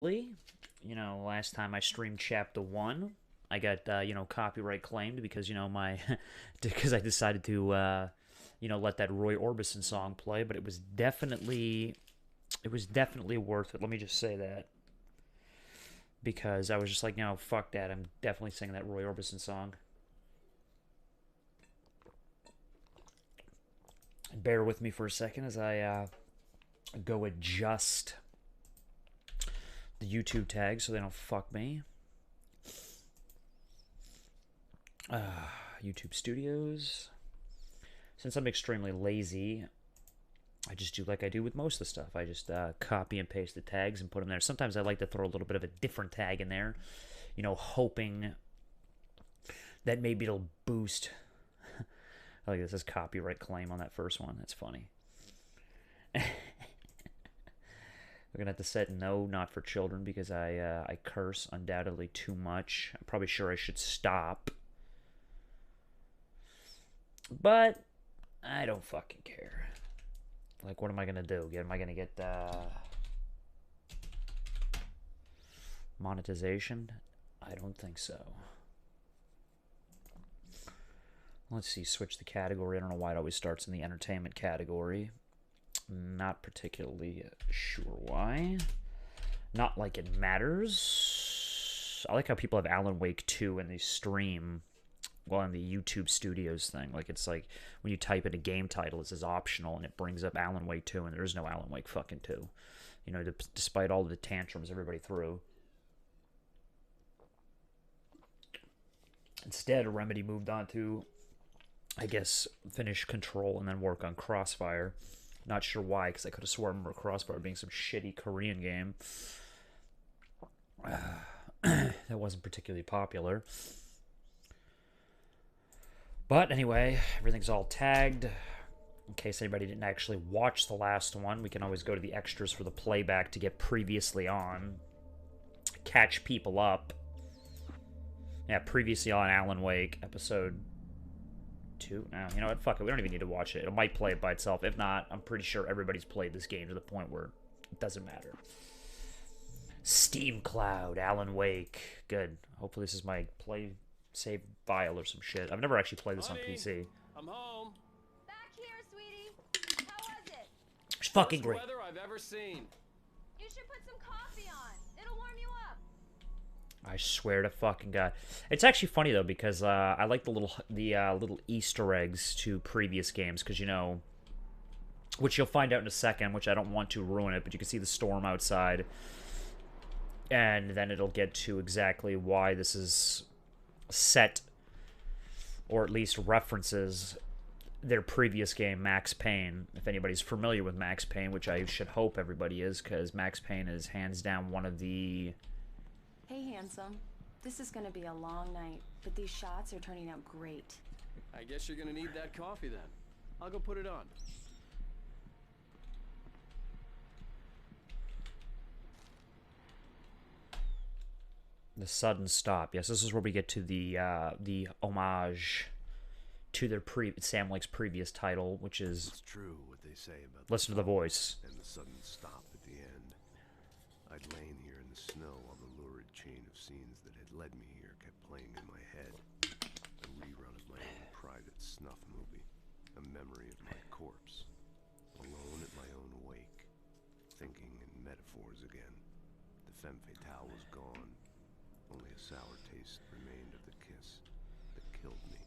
You know, last time I streamed Chapter 1, I got, copyright claimed because, my. because I decided to, let that Roy Orbison song play, but it was definitely. It was definitely worth it. Let me just say that. Because I was just like, no, fuck that. I'm definitely singing that Roy Orbison song. Bear with me for a second as I go adjust the YouTube tags so they don't fuck me. YouTube Studios. Since I'm extremely lazy, I just do like I do with most of the stuff. I just copy and paste the tags and put them there. Sometimes I like to throw a little bit of a different tag in there, hoping that maybe it'll boost. Like this is copyright claim on that first one. That's funny. We're gonna have to set no, not for children because I curse undoubtedly too much. I'm probably sure I should stop, but I don't fucking care. Like, what am I gonna do? Am I gonna get monetization? I don't think so. Let's see, switch the category. I don't know why it always starts in the entertainment category. Not particularly sure why. Not like it matters. I like how people have Alan Wake 2 in the stream, well, in the YouTube Studios thing. Like, it's like when you type in a game title, it says optional, and it brings up Alan Wake 2, and there is no Alan Wake fucking 2. Despite all of the tantrums everybody threw. Instead, Remedy moved on to, I guess, finish Control and then work on Crossfire. Not sure why, because I could have sworn I remember Crossfire being some shitty Korean game that wasn't particularly popular. But anyway, everything's all tagged. In case anybody didn't actually watch the last one, we can always go to the extras for the playback to get previously on. Catch people up. Yeah, previously on Alan Wake, episode 2. Now, you know what? Fuck it. We don't even need to watch it. It might play it by itself. If not, I'm pretty sure everybody's played this game to the point where it doesn't matter. Steam Cloud, Alan Wake. Good. Hopefully this is my play save file or some shit. I've never actually played this on PC. I'm home. Back here, sweetie. How was it? It's fucking great. Weather I've ever seen. You should put some coffee on. It'll warm you up. I swear to fucking God. It's actually funny though because I like the little Easter eggs to previous games because which you'll find out in a second. Which I don't want to ruin it, but you can see the storm outside, and then it'll get to exactly why this is set, or at least references their previous game, Max Payne. If anybody's familiar with Max Payne, which I should hope everybody is, because Max Payne is hands down one of the... Hey, handsome. This is gonna be a long night, but these shots are turning out great. I guess you're gonna need that coffee then. I'll go put it on. The sudden stop. Yes, this is where we get to the homage to their Sam Lake's previous title, which is... It's true what they say about Listen to the voice. And the sudden stop at the end. I'd lain here in the snow while the lurid chain of scenes that had led me here kept playing in my head. A rerun of my own private snuff movie. A memory of my corpse. Alone at my own wake. Thinking in metaphors again. The femme fatale was gone. Only a sour taste remained of the kiss that killed me.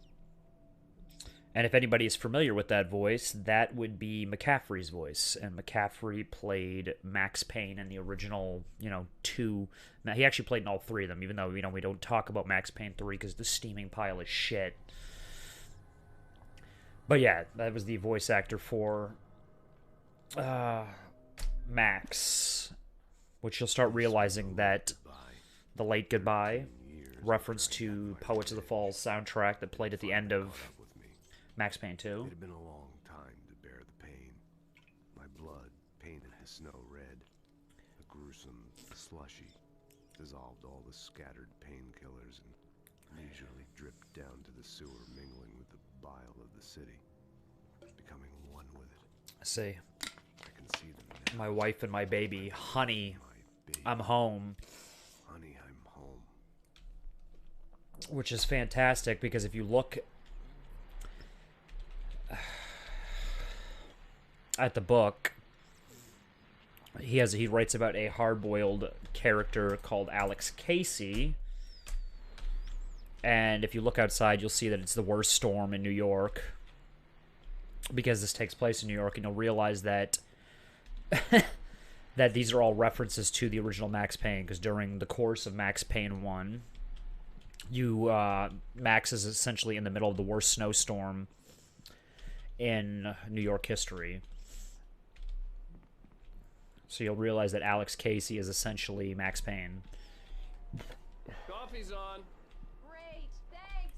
And if anybody is familiar with that voice, that would be McCaffrey's voice. And McCaffrey played Max Payne in the original, 2. Now, he actually played in all 3 of them, even though, we don't talk about Max Payne 3 because the steaming pile of shit. But yeah, that was the voice actor for Max. Which you'll start realizing that The Late Goodbye, reference to Poets of the Falls soundtrack that played at the end of Max Payne 2. It had been a long time to bear the pain. My blood painted the snow red. A gruesome slushy dissolved all the scattered painkillers and leisurely dripped down to the sewer, mingling with the bile of the city, becoming one with it. I see. I can see them now. My wife and my baby, Honey, baby. I'm home. Honey, I'm home. Which is fantastic, because if you look at the book, he writes about a hard-boiled character called Alex Casey, and if you look outside, you'll see that it's the worst storm in New York, because this takes place in New York, and you'll realize that that these are all references to the original Max Payne, because during the course of Max Payne 1, Max is essentially in the middle of the worst snowstorm in New York history. So you'll realize that Alex Casey is essentially Max Payne. Coffee's on. Great, thanks.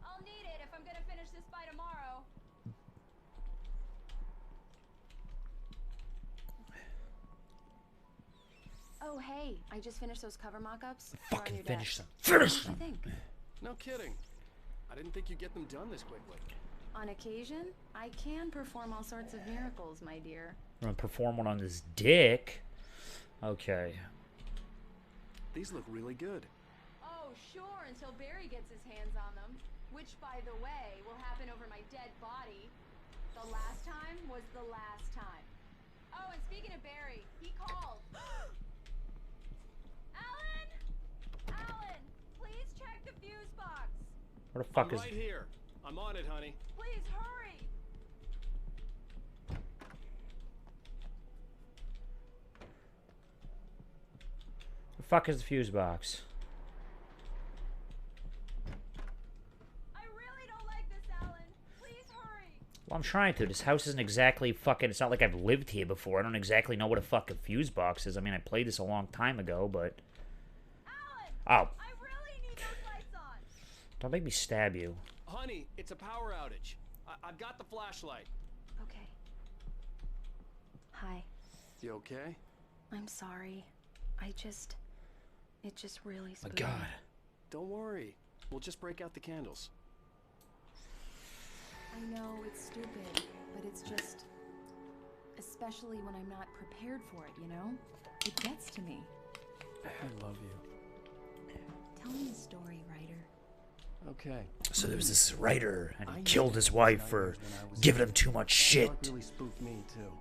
I'll need it if I'm gonna finish this by tomorrow. Oh, hey, I just finished those cover mock-ups. Fucking finish them. What Finish do you them! think? No kidding. I didn't think you'd get them done this quickly. On occasion, I can perform all sorts of miracles, my dear. I'm gonna perform one on this dick. Okay. These look really good. Oh, sure, until Barry gets his hands on them. Which, by the way, will happen over my dead body. The last time was the last time. Oh, and speaking of Barry, he called. Alan! Alan, please check the fuse box. Where the fuck I'm is... right here. I'm on it, honey. Please hurry. The fuck is the fuse box? I really don't like this, Alan. Please hurry. Well, I'm trying to. This house isn't exactly fucking... It's not like I've lived here before. I don't exactly know what a fucking fuse box is. I mean, I played this a long time ago, but... Alan! Oh. I really need those lights on. Don't make me stab you. Honey, it's a power outage. I've got the flashlight. Okay. Hi. You okay? I'm sorry. It just really My spooked God. me. Don't worry. We'll just break out the candles. I know it's stupid, but it's just... Especially when I'm not prepared for it, you know? It gets to me. I love you. Tell me a story, writer. Okay. So there was this writer, and he killed his wife for giving him too much shit. Dark really spooked me, too.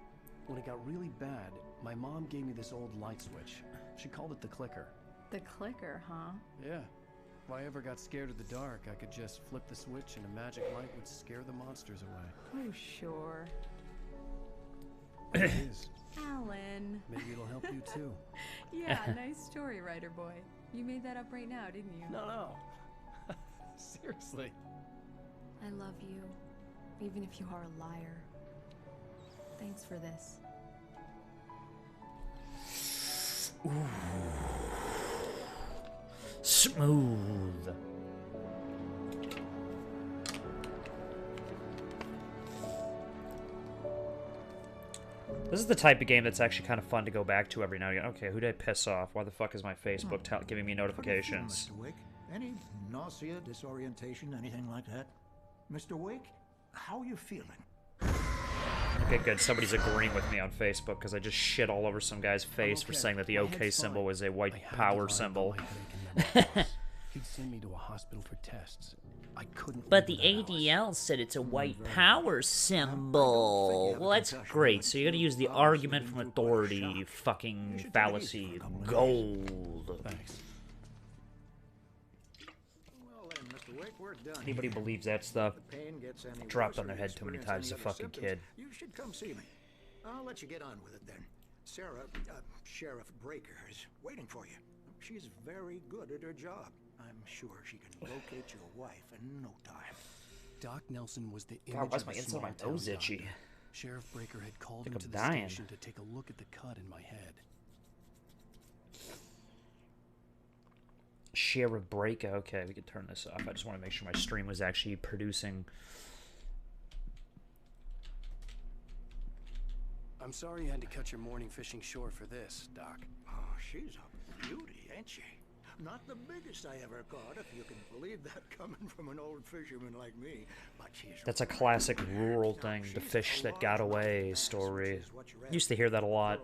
When it got really bad, my mom gave me this old light switch. She called it the clicker. The clicker, huh? Yeah. If I ever got scared of the dark, I could just flip the switch and a magic light would scare the monsters away. Oh, sure. It is. Alan. Maybe it'll help you, too. Yeah, nice story, writer boy. You made that up right now, didn't you? No. Seriously. I love you, even if you are a liar. Thanks for this. Smooth. This is the type of game that's actually kind of fun to go back to every now and again. Okay, who did I piss off? Why the fuck is my Facebook giving me notifications? Mr. Wick, any nausea, disorientation, anything like that? Mr. Wick, how are you feeling? Okay, good. Somebody's agreeing with me on Facebook because I just shit all over some guy's face for saying that the OK symbol was a white power symbol. He'd send me to a hospital for tests. I couldn't. But the leave without Alice. ADL said it's a white power symbol. Well, that's great. So you gotta use the argument from authority fucking fallacy. Gold. Thanks. Well then, Mr. Wick, we're done. Anybody believes that stuff If the pain gets any dropped worse on or their you head too many experience times as a any other fucking symptoms, kid. You should come see me. I'll let you get on with it then. Sarah, Sheriff Breaker, is waiting for you. She's very good at her job. I'm sure she can locate your wife in no time. Doc Nelson was the image God, why's of my a inside of my small-town nose itchy? doctor. Sheriff Breaker had called Think him to I'm the dying. station to take a look at the cut in my head. Sheriff Breaker. Okay, we can turn this off. I just want to make sure my stream was actually producing. I'm sorry you had to cut your morning fishing short for this, Doc. Oh, she's a beauty, ain't she? Not the biggest I ever caught, if you can believe that coming from an old fisherman like me. But she's That's a classic rural thing, the fish that got away story. Used to hear that a lot.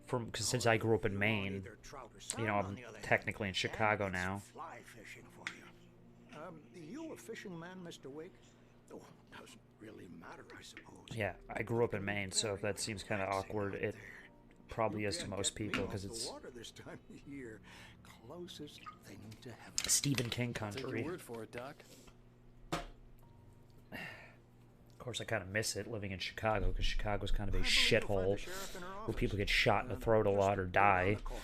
because since I grew up in Maine, Either trout or you know, salmon, on I'm the other hand. technically in Chicago And it's now. Fly fishing for you. You a fishing man, Mr. Wake? Oh, doesn't really matter, I suppose. Yeah, I grew up in Maine, so if that seems kind of awkward, it probably is to Can't most get me people off because the it's water this time of year. Closest thing to heaven. Stephen King Take your country. word for it, Doc. Of course, I kind of miss it living in Chicago because Chicago's kind of a I believe you'll find shithole the sheriff in her where office. people get shot in the throat a Just lot or around die. the corner.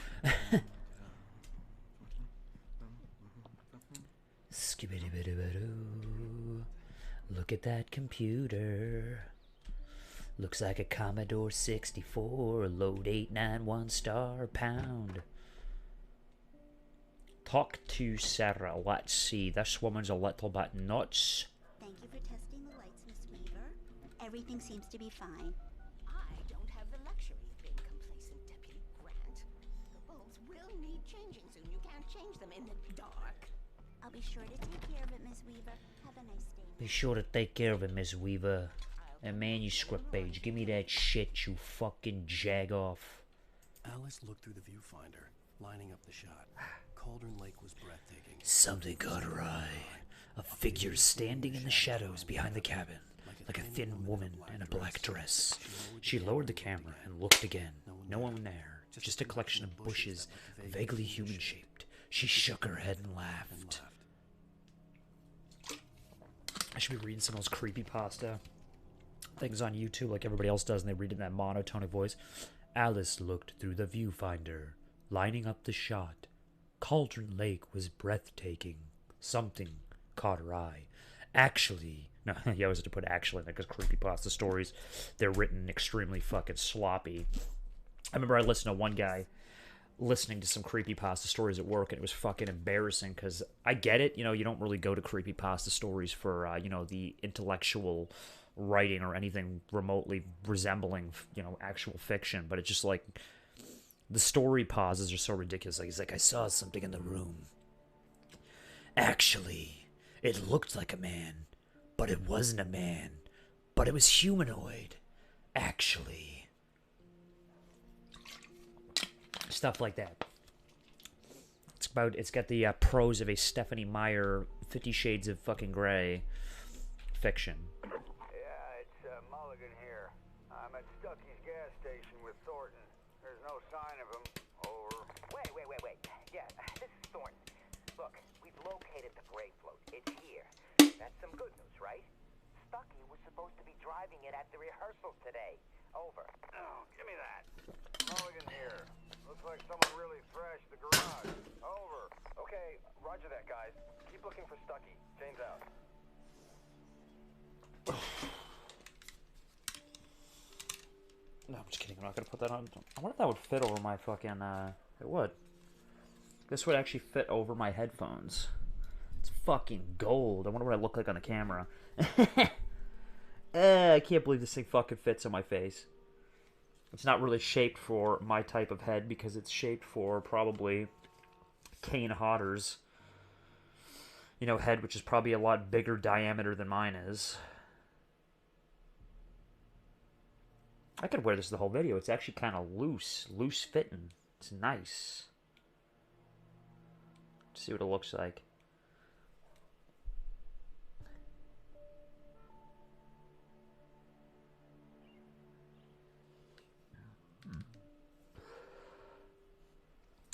Skibbity-bitty-bitty-boo. Look at that computer. Looks like a Commodore 64. Load 891 star pound. Talk to Sarah. Let's see. This woman's a little bit nuts. Thank you for testing the lights, Miss Weaver. Everything seems to be fine. I don't have the luxury of being complacent, Deputy Grant. The bulbs will need changing soon. You can't change them in the dark. I'll be sure to take care of it, Miss Weaver. Have a nice day. Be sure to take care of it, Miss Weaver. A manuscript page. Give me that shit, you fucking jag off. Alice looked through the viewfinder, lining up the shot. Cauldron Lake was breathtaking. Something caught her eye. A figure standing in the shadows behind the cabin, like a thin woman in a black dress. She lowered the camera and looked again. No one there, just a collection of bushes, vaguely human-shaped. She shook her head and laughed. I should be reading some of those creepypasta things on YouTube like everybody else does, and they read it in that monotone voice. Alice looked through the viewfinder, lining up the shot. Cauldron Lake was breathtaking. Something caught her eye. Actually, no, you always have to put actually in there because creepypasta stories, they're written extremely fucking sloppy. I remember I listened to one guy listening to some creepypasta stories at work, and it was fucking embarrassing because I get it, you know, you don't really go to creepypasta stories for, you know, the intellectual writing or anything remotely resembling, you know, actual fiction, but it's just like, the story pauses are so ridiculous. Like, he's like, I saw something in the room. Actually, it looked like a man, but it wasn't a man, but it was humanoid. Actually. Stuff like that. It's got the prose of a Stephanie Meyer 50 Shades of fucking Grey fiction. Yeah, it's Mulligan here. I'm at Stucky's gas station with Thornton. There's no sign of him. Over. Wait. Yeah, this is Thornton. Look, we've located the gray float. It's here. That's some good news, right? Stucky was supposed to be driving it at the rehearsal today. Over. Oh, give me that. Mulligan here. Looks like someone really thrashed the garage. Over. Okay, roger that, guys. Keep looking for Stucky. Jane's out. No, I'm just kidding. I'm not going to put that on. I wonder if that would fit over my fucking, it would. This would actually fit over my headphones. It's fucking gold. I wonder what I look like on the camera. I can't believe this thing fucking fits on my face. It's not really shaped for my type of head because it's shaped for probably Kane Hodder's, you know, head, which is probably a lot bigger diameter than mine is. I could wear this the whole video. It's actually kind of loose fitting. It's nice. See what it looks like.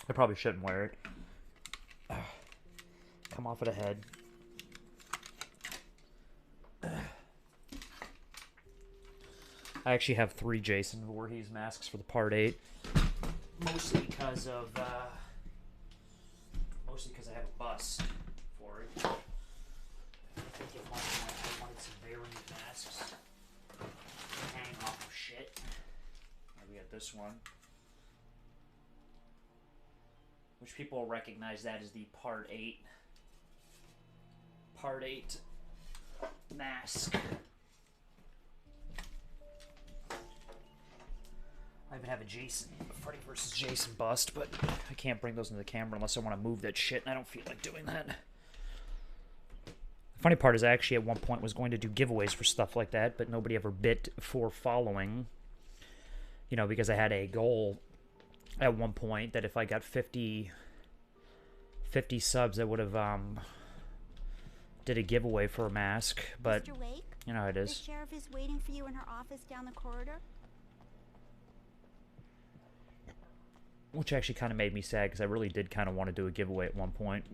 I probably shouldn't wear it. Come off of the head. I actually have 3 Jason Voorhees masks for the Part 8. Mostly because I have a bust for it. I think I wanted some variant masks to hang off of shit. We got this one, which people will recognize that as the Part 8 mask. I even have a Freddy vs. Jason bust, but I can't bring those into the camera unless I want to move that shit, and I don't feel like doing that. The funny part is I actually at one point was going to do giveaways for stuff like that, but nobody ever bit for following. You know, because I had a goal at one point that if I got 50 subs, I would have did a giveaway for a mask, but Mr. Wake, you know how it the is. sheriff is waiting for you in her office down the corridor. Which actually kind of made me sad, because I really did kind of want to do a giveaway at one point.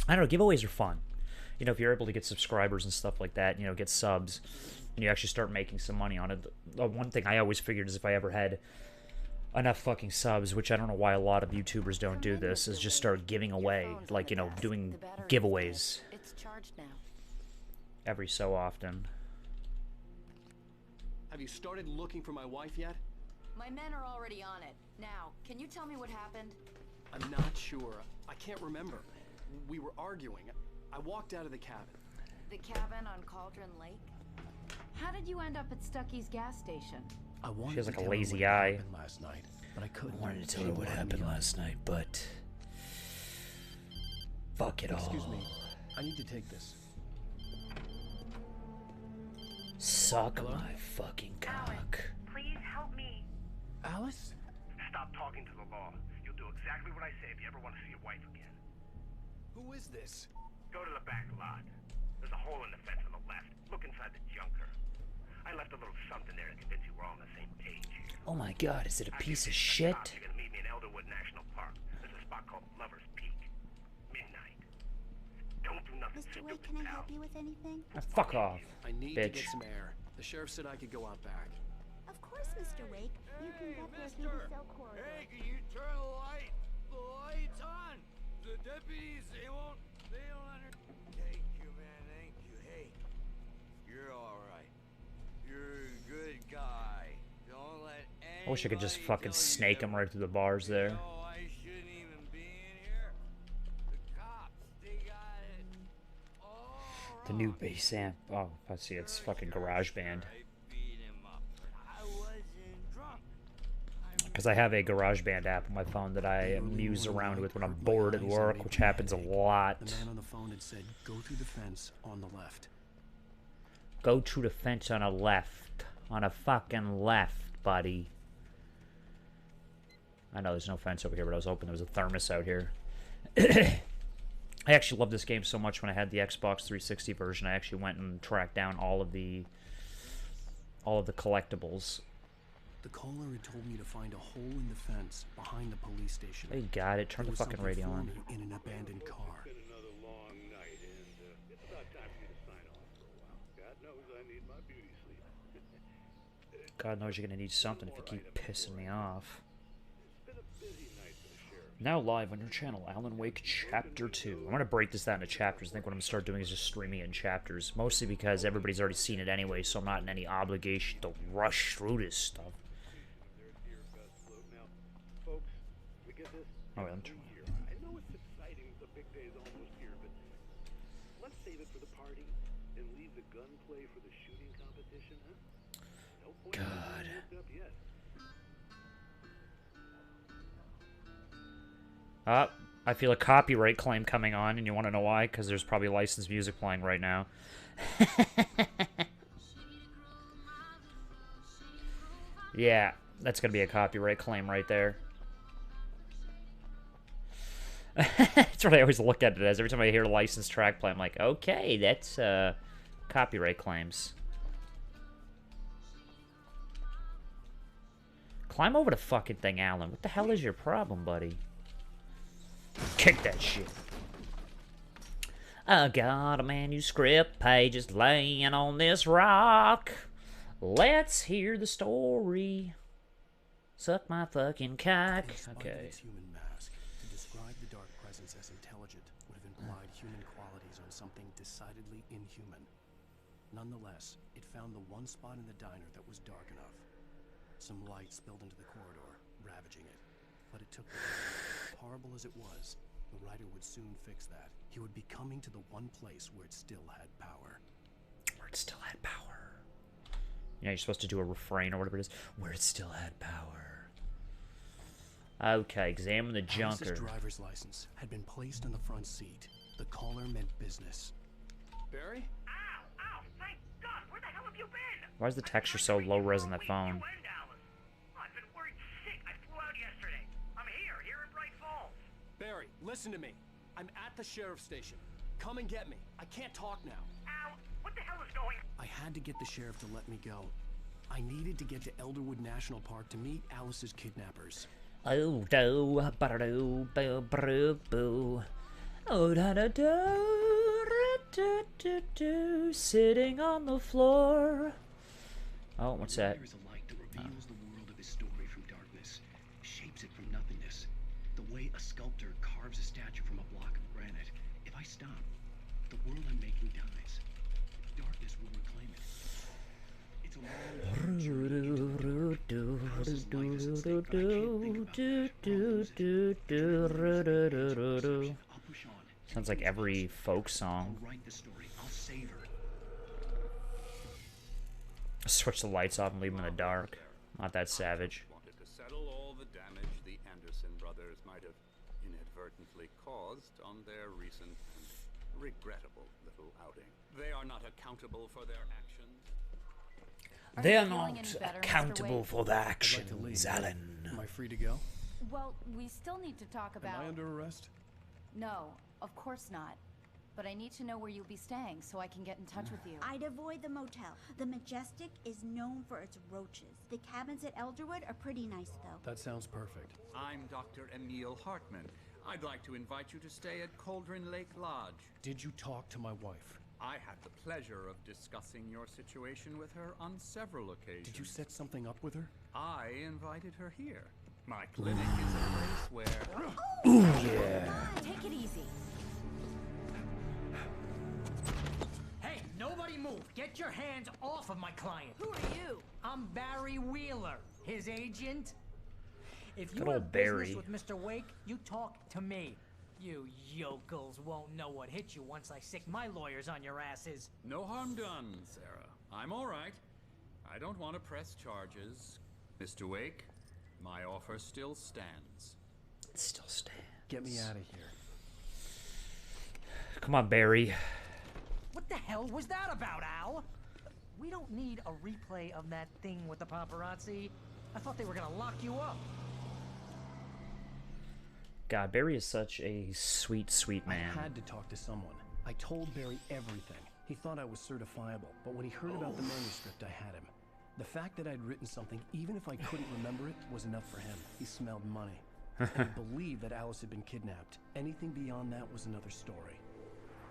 I don't know, giveaways are fun. You know, if you're able to get subscribers and stuff like that, you know, get subs, and you actually start making some money on it. The one thing I always figured is if I ever had enough fucking subs, which I don't know why a lot of YouTubers don't do this, is just start giving away, like, you know, doing giveaways It's charged now. every so often. Have you started looking for my wife yet? My men are already on it. Now, can you tell me what happened? I'm not sure. I can't remember. We were arguing. I walked out of the cabin. The cabin on Cauldron Lake? How did you end up at Stucky's gas station? I wanted She has to like a tell her lazy what eye. happened last night, but I couldn't. I wanted to tell her what happened last night, but fuck it all. Excuse me. I need to take this. Suck my fucking cock. Please help me. Alice? Stop talking to the law. You'll do exactly what I say if you ever want to see your wife again. Who is this? Go to the back lot. There's a hole in the fence on the left. Look inside the junker. I left a little something there to convince you we're all on the same page here. Oh my god, is it a piece of After shit? you're gonna meet me in Elderwood National Park. There's a spot called Lover's Peak. Midnight. Don't do nothing Mr. stupid, Wake, can I pal. help you with anything? Fuck off, I need to bitch. get some air. The sheriff said I could go out back. Of course, Mr. Wake. You can get there through the cell corridor. Hey, can you turn the light? The light's on. The deputies, they don't under... Thank you, man, thank you. Hey, you're all right. You're a good guy. Don't let anybody I wish I could just fucking tell you snake him right through the bars there. You know, I shouldn't even be in here. The cops, they got it all The new wrong. bass amp. Oh, let's see, it's fucking GarageBand. I beat him up. I wasn't drunk. Because I have a GarageBand app on my phone that I muse around with when I'm bored at work, which happens a lot. The man on the phone had said, "Go through the fence on the left." Go to the fence on a left. On a fucking left, buddy. I know there's no fence over here, but I was hoping there was a thermos out here. I actually loved this game so much when I had the Xbox 360 version. I actually went and tracked down all of the collectibles. The caller had told me to find a hole in the fence behind the police station. Hey, got it. Turn There the was fucking something radio for on. me in an abandoned car. Been another long night, and it's about time for you to sign off for a while. God knows I need my beauty sleep. God knows you're gonna need something if you keep pissing me off. It's been a busy night for the sheriff. Now live on your channel, Alan Wake Chapter 2. I'm gonna break this down into chapters. I think what I'm gonna start doing is just streaming it in chapters. Mostly because everybody's already seen it anyway, so I'm not in any obligation to rush through this stuff. There's dear Gus float. Now, folks, we get this Oh, wait, I'm new trying. year. I know it's exciting. The big day is almost here, but let's save it for the party and leave the gunplay for the shooting competition, huh? No point in God. getting worked up yet. I feel a copyright claim coming on, and you want to know why? Because there's probably licensed music playing right now. Yeah, that's gonna be a copyright claim right there. That's what I always look at it as. Every time I hear a licensed track play, I'm like, okay, that's copyright claims. Climb over the fucking thing, Alan. What the hell is your problem, buddy? Kick that shit. I got a manuscript pages laying on this rock. Let's hear the story. Suck my fucking cock. In spite of Okay. its human mask, to describe the dark presence as intelligent would have implied human qualities on something decidedly inhuman. Nonetheless, it found the one spot in the diner that was dark enough. Some light spilled into the corridor, ravaging it. But it took the time. Horrible as it was, the writer would soon fix that. He would be coming to the one place where it still had power. Where it still had power. Yeah, you're supposed to do a refrain or whatever it is. Where it still had power. Okay, examine the junker. Alice's driver's license had been placed on the front seat. The caller meant business. Barry? Ow! Ow! Thank God! Where the hell have you been? Why is the texture so low res on that phone? I've been worried sick. I flew out here Barry, listen to me. I'm at the sheriff's station. Come and get me. I can't talk now. Al, what the hell is going on? I had to get the sheriff to let me go. I needed to get to Elderwood National Park to meet Alice's kidnappers. Oh, do, ba-da-do, boo. Oh, da-da-do, sitting on the floor. Oh, what's that? There is a light that reveals the world of his story from darkness, shapes it from nothingness. The way a sculptor carves a statue from a block of granite. If I stop, the world I'm making dies. Darkness will reclaim it. It's a long journey. Alice's life is at stake, but I can't think about that. I'll push on. Sounds like every folk song. I'll write the story. I'll save her. Switch the lights off and leave them in the dark. Not that savage. Wanted to settle all the damage the Anderson brothers might have inadvertently caused on their recent and regrettable little outing. They are not accountable for their actions. They are you feeling not any better, Mr. accountable Wade? for their I'd like to actions, leave. Alan. Am I free to go? Well, we still need to talk about... Am I under arrest? No, of course not. But I need to know where you'll be staying so I can get in touch with you. I'd avoid the motel. The Majestic is known for its roaches. The cabins at Elderwood are pretty nice, though. That sounds perfect. I'm Dr. Emil Hartman. I'd like to invite you to stay at Cauldron Lake Lodge. Did you talk to my wife? I had the pleasure of discussing your situation with her on several occasions. Did you set something up with her? I invited her here. My clinic is a place where... Ooh, yeah. Take it easy. Hey, nobody move. Get your hands off of my client. Who are you? I'm Barry Wheeler, his agent. If you Good old have Barry. business with Mr. Wake, you talk to me. You yokels won't know what hit you once I sick my lawyers on your asses. No harm done, Sarah. I'm all right. I don't want to press charges. Mr. Wake, my offer still stands. It still stands. Get me out of here. Come on, Barry. What the hell was that about, Al? We don't need a replay of that thing with the paparazzi. I thought they were gonna lock you up. God, Barry is such a sweet, sweet man. I had to talk to someone. I told Barry everything. He thought I was certifiable, but when he heard about the manuscript, I had him. The fact that I'd written something, even if I couldn't remember it, was enough for him. He smelled money. And he believed that Alice had been kidnapped. Anything beyond that was another story.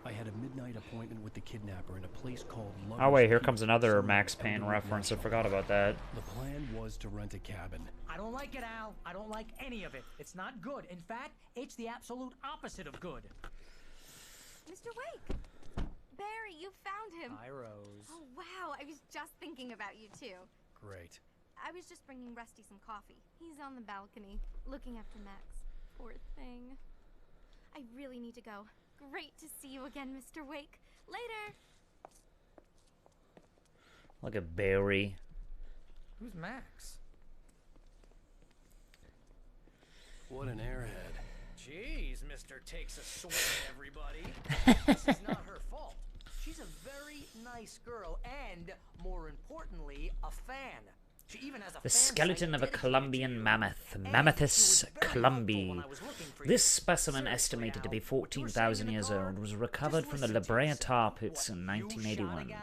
I had a midnight appointment with the kidnapper in a place called Lover's Oh wait, here Peak, comes another somewhere Max at Payne Elderwood reference. I National forgot Park. about that. The plan was to rent a cabin. I don't like it, Al. I don't like any of it. It's not good. In fact, it's the absolute opposite of good. Mr. Wake! Barry, you found him! Hi, Rose. Oh, wow. I was just thinking about you, too. Great. I was just bringing Rusty some coffee. He's on the balcony, looking after Max. Poor thing. I really need to go. Great to see you again, Mr. Wake. Later! Look at Barry. Who's Max? What an airhead. Jeez, Mr. Takes a swing, everybody. This is not her fault. She's a very nice girl and, more importantly, a fan. She even has a The fan skeleton site of a dedicated Columbian to you. mammoth, And Mammothus she was very helpful columbi. when I was looking for you. This specimen, Seriously, estimated to be Al, what you were saying 14,000 in the years car, old, was recovered just from the La listen to Brea yourself. tar pits What, in you shot a 1981. guy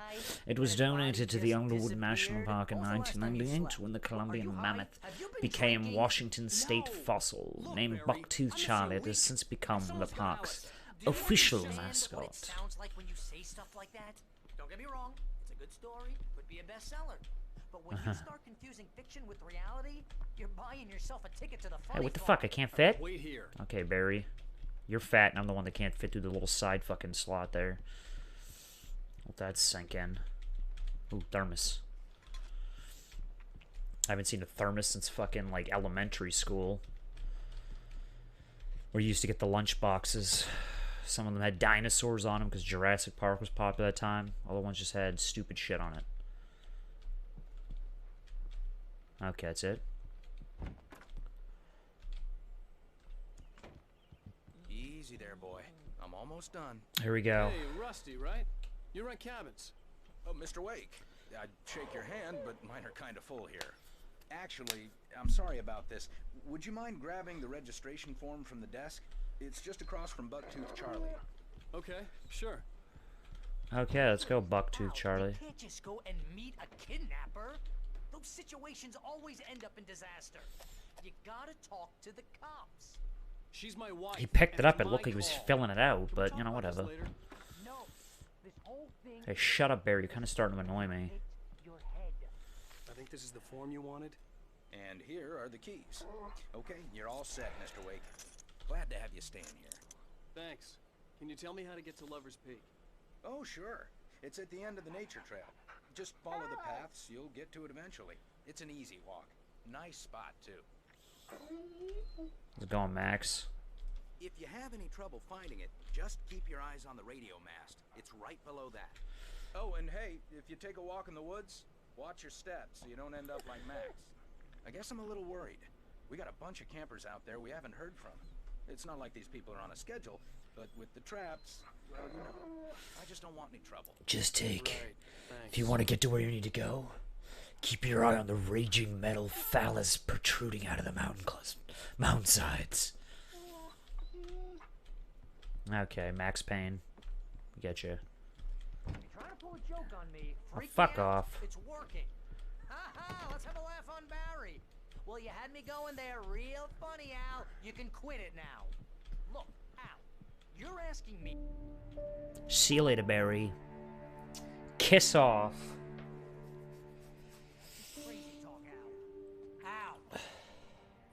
It was and his body donated to the just Underwood National disappeared? Park in When was the last time you 1998 slept? when the Are you Columbian high? mammoth Have you been became drinking? Washington State No. fossil. Look, Named Barry, Bucktooth I'm Charlie, it Mr. has Wake. since become So the Mr. park's Alice, do you official understand what it mascot. sounds like when you say stuff like that? Don't get me wrong, it's a good story, could be a bestseller. But when you start confusing fiction with reality, you're buying yourself a ticket to the funny Hey, what the farm. fuck? I can't fit? Wait here. Okay, Barry. You're fat, and I'm the one that can't fit through the little side fucking slot there. Let that sink in. Ooh, thermos. I haven't seen a thermos since fucking, like, elementary school. Where you used to get the lunch boxes. Some of them had dinosaurs on them because Jurassic Park was popular at that time. Other ones just had stupid shit on it. Okay, that's it. Easy there, boy. I'm almost done. Here we go. Hey, Rusty, right? You rent cabins. Oh, Mr. Wake. I'd shake your hand, but mine are kind of full here. Actually, I'm sorry about this. Would you mind grabbing the registration form from the desk? It's just across from Bucktooth Charlie. Okay, sure. Okay, let's go Bucktooth Charlie. You can't just go and meet a kidnapper. Those situations always end up in disaster. You gotta talk to the cops. She's my wife. He picked it up and looked like he was filling it out, but you know, whatever. No, this whole thing. Hey, shut up, Barry. You're kind of starting to annoy me. Your head. I think this is the form you wanted. And here are the keys. Okay, you're all set, Mr. Wake. Glad to have you staying here. Thanks. Can you tell me how to get to Lover's Peak? Oh, sure. It's at the end of the nature trail. Just follow the paths, you'll get to it eventually. It's an easy walk. Nice spot, too. How's it going, Max? If you have any trouble finding it, just keep your eyes on the radio mast. It's right below that. Oh, and hey, if you take a walk in the woods, watch your steps so you don't end up like Max. I guess I'm a little worried. We got a bunch of campers out there we haven't heard from. It's not like these people are on a schedule, but with the traps, well, you know, I just don't want any trouble. Just take. If you want to get to where you need to go, keep your eye on the raging metal phallus protruding out of the mountainsides. Okay, Max Payne. Get you. You're trying to pull a joke on me. Oh, Freak fuck me out. off. It's working. Ha ha! Let's have a laugh on Barry. Well, you had me going there real funny, Al. You can quit it now. Look, Al, you're asking me. See you later, Barry. Kiss off. Crazy talk, Al. Al.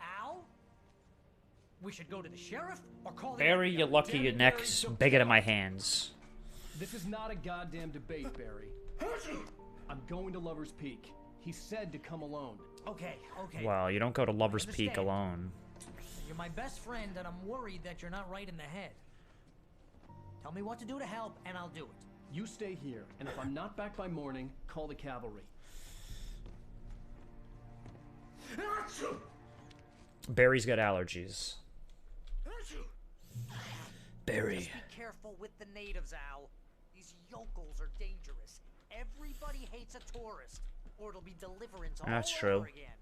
Al? We should go to the sheriff or call the Barry, you're lucky your neck's bigger than my hands. This is not a goddamn debate, Barry. I'm going to Lover's Peak. He said to come alone. Okay, okay. Well, you don't go to Lover's Peak Understand. alone. You're my best friend, and I'm worried that you're not right in the head. Tell me what to do to help, and I'll do it. You stay here, and if I'm not back by morning, call the cavalry. Barry's got allergies. Barry. Just be careful with the natives, Al. These yokels are dangerous. Everybody hates a tourist, or it'll be deliverance all That's over true. again.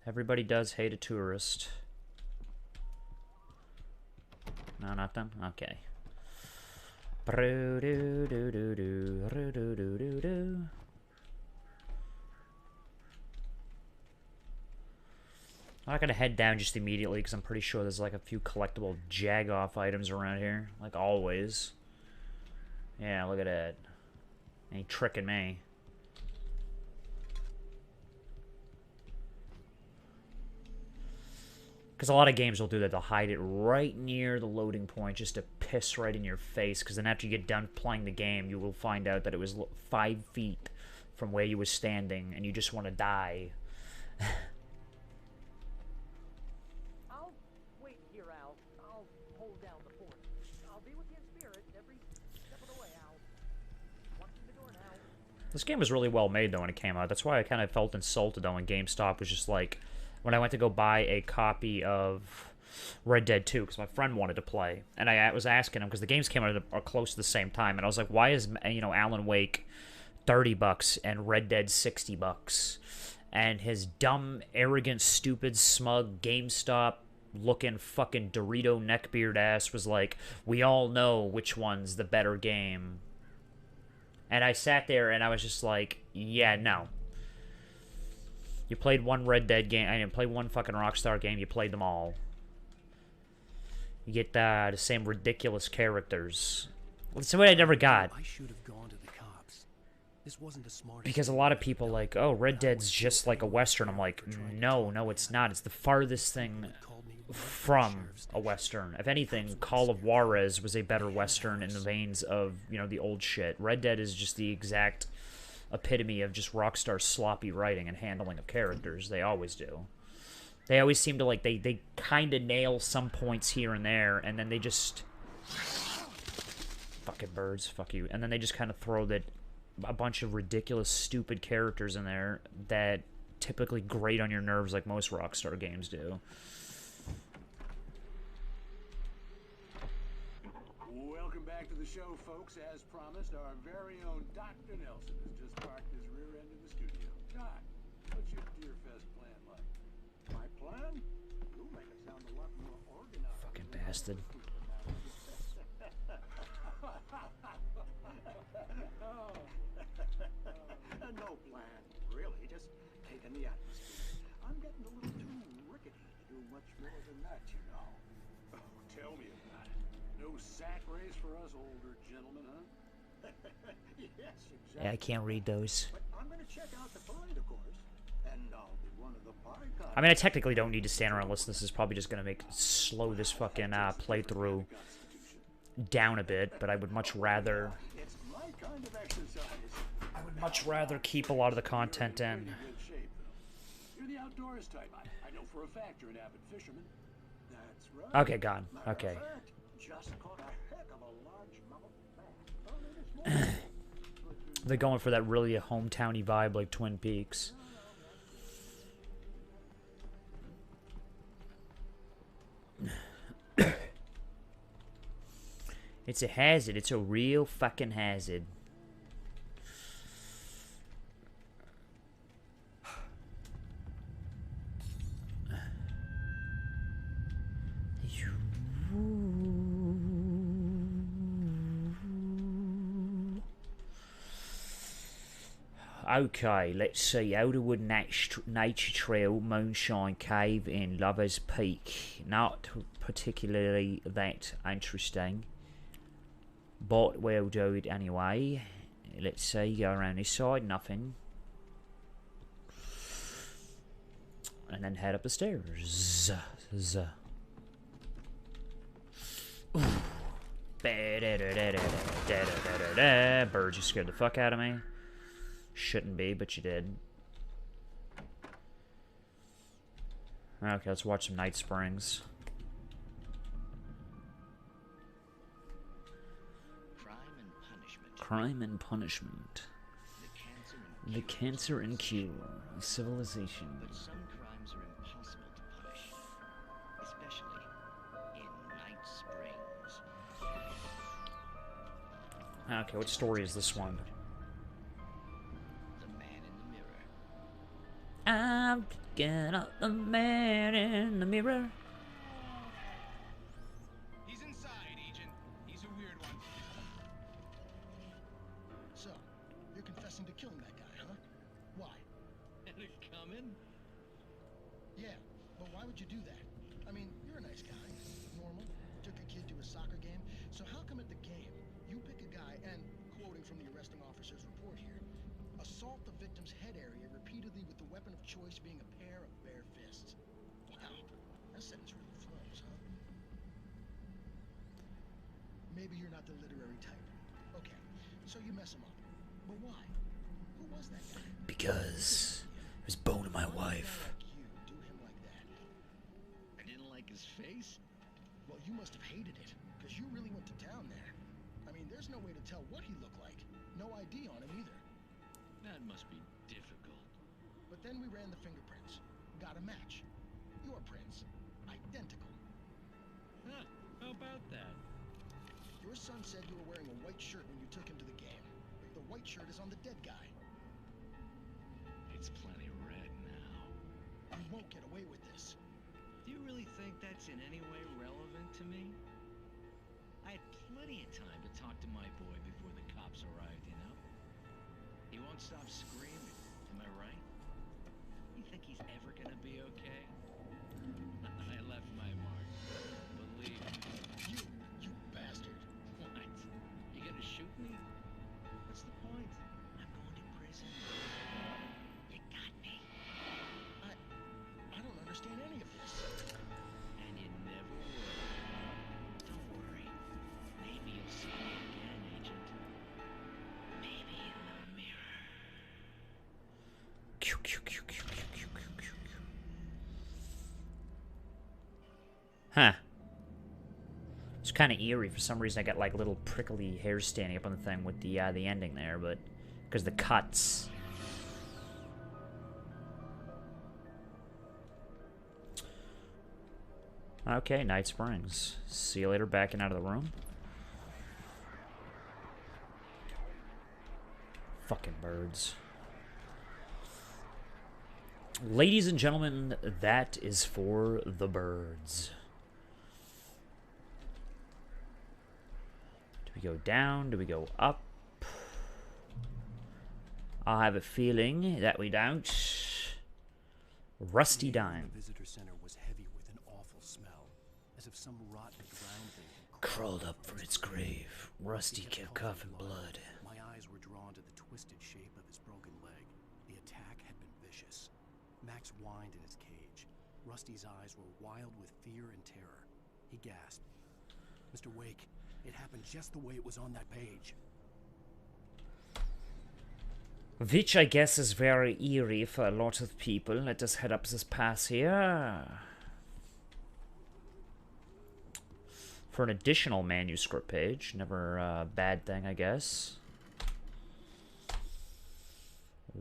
Everybody does hate a tourist. No, nothing? Okay. I'm not gonna head down just immediately because I'm pretty sure there's like a few collectible jag-off items around here, like always. Yeah, look at that. Ain't tricking me. Because a lot of games will do that. They'll hide it right near the loading point just to piss right in your face. Because then after you get done playing the game, you will find out that it was 5 feet from where you were standing, and you just want to die. I'll wait here, Al. I'll hold down the fort. I'll be with you in spirit every step of the way, Al. Watch the door now. This game was really well made, though, when it came out. That's why I kind of felt insulted, though, when GameStop was just like... When I went to go buy a copy of Red Dead 2, because my friend wanted to play, and I was asking him, because the games came out are close to the same time, and I was like, why is, you know, Alan Wake $30 and Red Dead $60? And his dumb, arrogant, stupid, smug, GameStop-looking fucking Dorito neckbeard ass was like, we all know which one's the better game. And I sat there, and I was just like, yeah, no. You played one Red Dead game. I didn't play one fucking Rockstar game. You played them all. You get the same ridiculous characters. That's what I never got. I should have gone to the cops. This wasn't the smartest. Because a lot of people like, oh, Red Dead's just like a Western. I'm like, no, it's not. It's the farthest thing from a Western. If anything, Call of Juarez was a better Western in the veins of, you know, the old shit. Red Dead is just the exact epitome of just Rockstar's sloppy writing and handling of characters. They always do. They always seem to, like, they kind of nail some points here and there, and then they just... Fucking birds, fuck you. And then they just kind of throw a bunch of ridiculous, stupid characters in there that typically grate on your nerves like most Rockstar games do. Welcome back to the show, folks. As promised, our very own Dr. Nelson has just parked his rear end in the studio. Doc, what's your Deer Fest plan like? My plan? You'll make it sound bastard. No plan, really. Just taking the atmosphere. I'm getting a little too rickety to do much more than that, you know. Oh, tell me about it. No sack race for us older gentlemen, huh? Yes, exactly. Yeah, I can't read those. But I'm going to check out the parade, of course. And I'll be one of the party guys. I mean, I technically don't need to stand around and listen. This is probably just going to slow this fucking playthrough down a bit, but I would much rather... It's my kind of exercise. I would much rather keep a lot of the content in. You're the outdoors type. I know for a fact you're an avid fisherman. That's right. Okay, gone. Okay. Just caught a heck of a largemouth bass. They're going for that really hometowny vibe like Twin Peaks. It's a hazard. It's a real fucking hazard. Okay, let's see. Outerwood Nature Trail, Moonshine Cave, and Lover's Peak. Not particularly that interesting, but we'll do it anyway. Let's see. Go around this side. Nothing. And then head up the stairs. Bird, you scared the fuck out of me. Shouldn't be, but you did. Okay, let's watch some Night Springs. Crime and Punishment. The Cancer and Cure. Civilization. But some crimes are impossible to punish, especially in Night Springs. Okay, what story is this one? I'm picking up the man in the mirror. He's inside, Agent. He's a weird one. So, you're confessing to killing that guy, huh? Why? Had it coming? Yeah, but why would you do that? I mean, you're a nice guy. Normal. Took a kid to a soccer game. So how come at the game, you pick a guy and, quoting from the arresting officer's report here, assault the victim's head area repeatedly with the weapon of choice being a pair of bare fists? Wow, that sentence really flows, huh? Maybe you're not the literary type. Okay, so you mess him up. But why? Who was that guy? Because it was boning my wife. You do him like that. I didn't like his face. Well, you must have hated it, because you really went to town there. I mean, there's no way to tell what he looked like. No ID on him either. That must be difficult. But then we ran the fingerprints. Got a match. Your prints. Identical. Huh, how about that? Your son said you were wearing a white shirt when you took him to the game. The white shirt is on the dead guy. It's plenty red now. You won't get away with this. Do you really think that's in any way relevant to me? I had plenty of time to talk to my boy before the cops arrived, you know? He won't stop screaming, am I right? You think he's ever gonna be okay? I left my mark. Believe me. You bastard. What? You gonna shoot me? What's the point? I'm going to prison. You got me. I don't understand any of this. And you never will. Don't worry. Maybe you'll see me again, Agent. Maybe in the mirror. Huh. It's kind of eerie. For some reason, I got like little prickly hairs standing up on the thing with the ending there, but because the cuts. Okay, Night Springs. See you later. Backing out of the room. Fucking birds. Ladies and gentlemen, that is for the birds. we go down? Do we go up? I have a feeling that we don't. Rusty dime. The visitor center was heavy with an awful smell, as if some rotten ground thing had Crawled up from its grave. Rusty kept coughing blood. My eyes were drawn to the twisted shape of his broken leg. The attack had been vicious. Max whined in his cage. Rusty's eyes were wild with fear and terror. He gasped. Mr. Wake, it happened just the way it was on that page. Which I guess is very eerie for a lot of people. Let us head up this path here. For an additional manuscript page. Never a bad thing, I guess.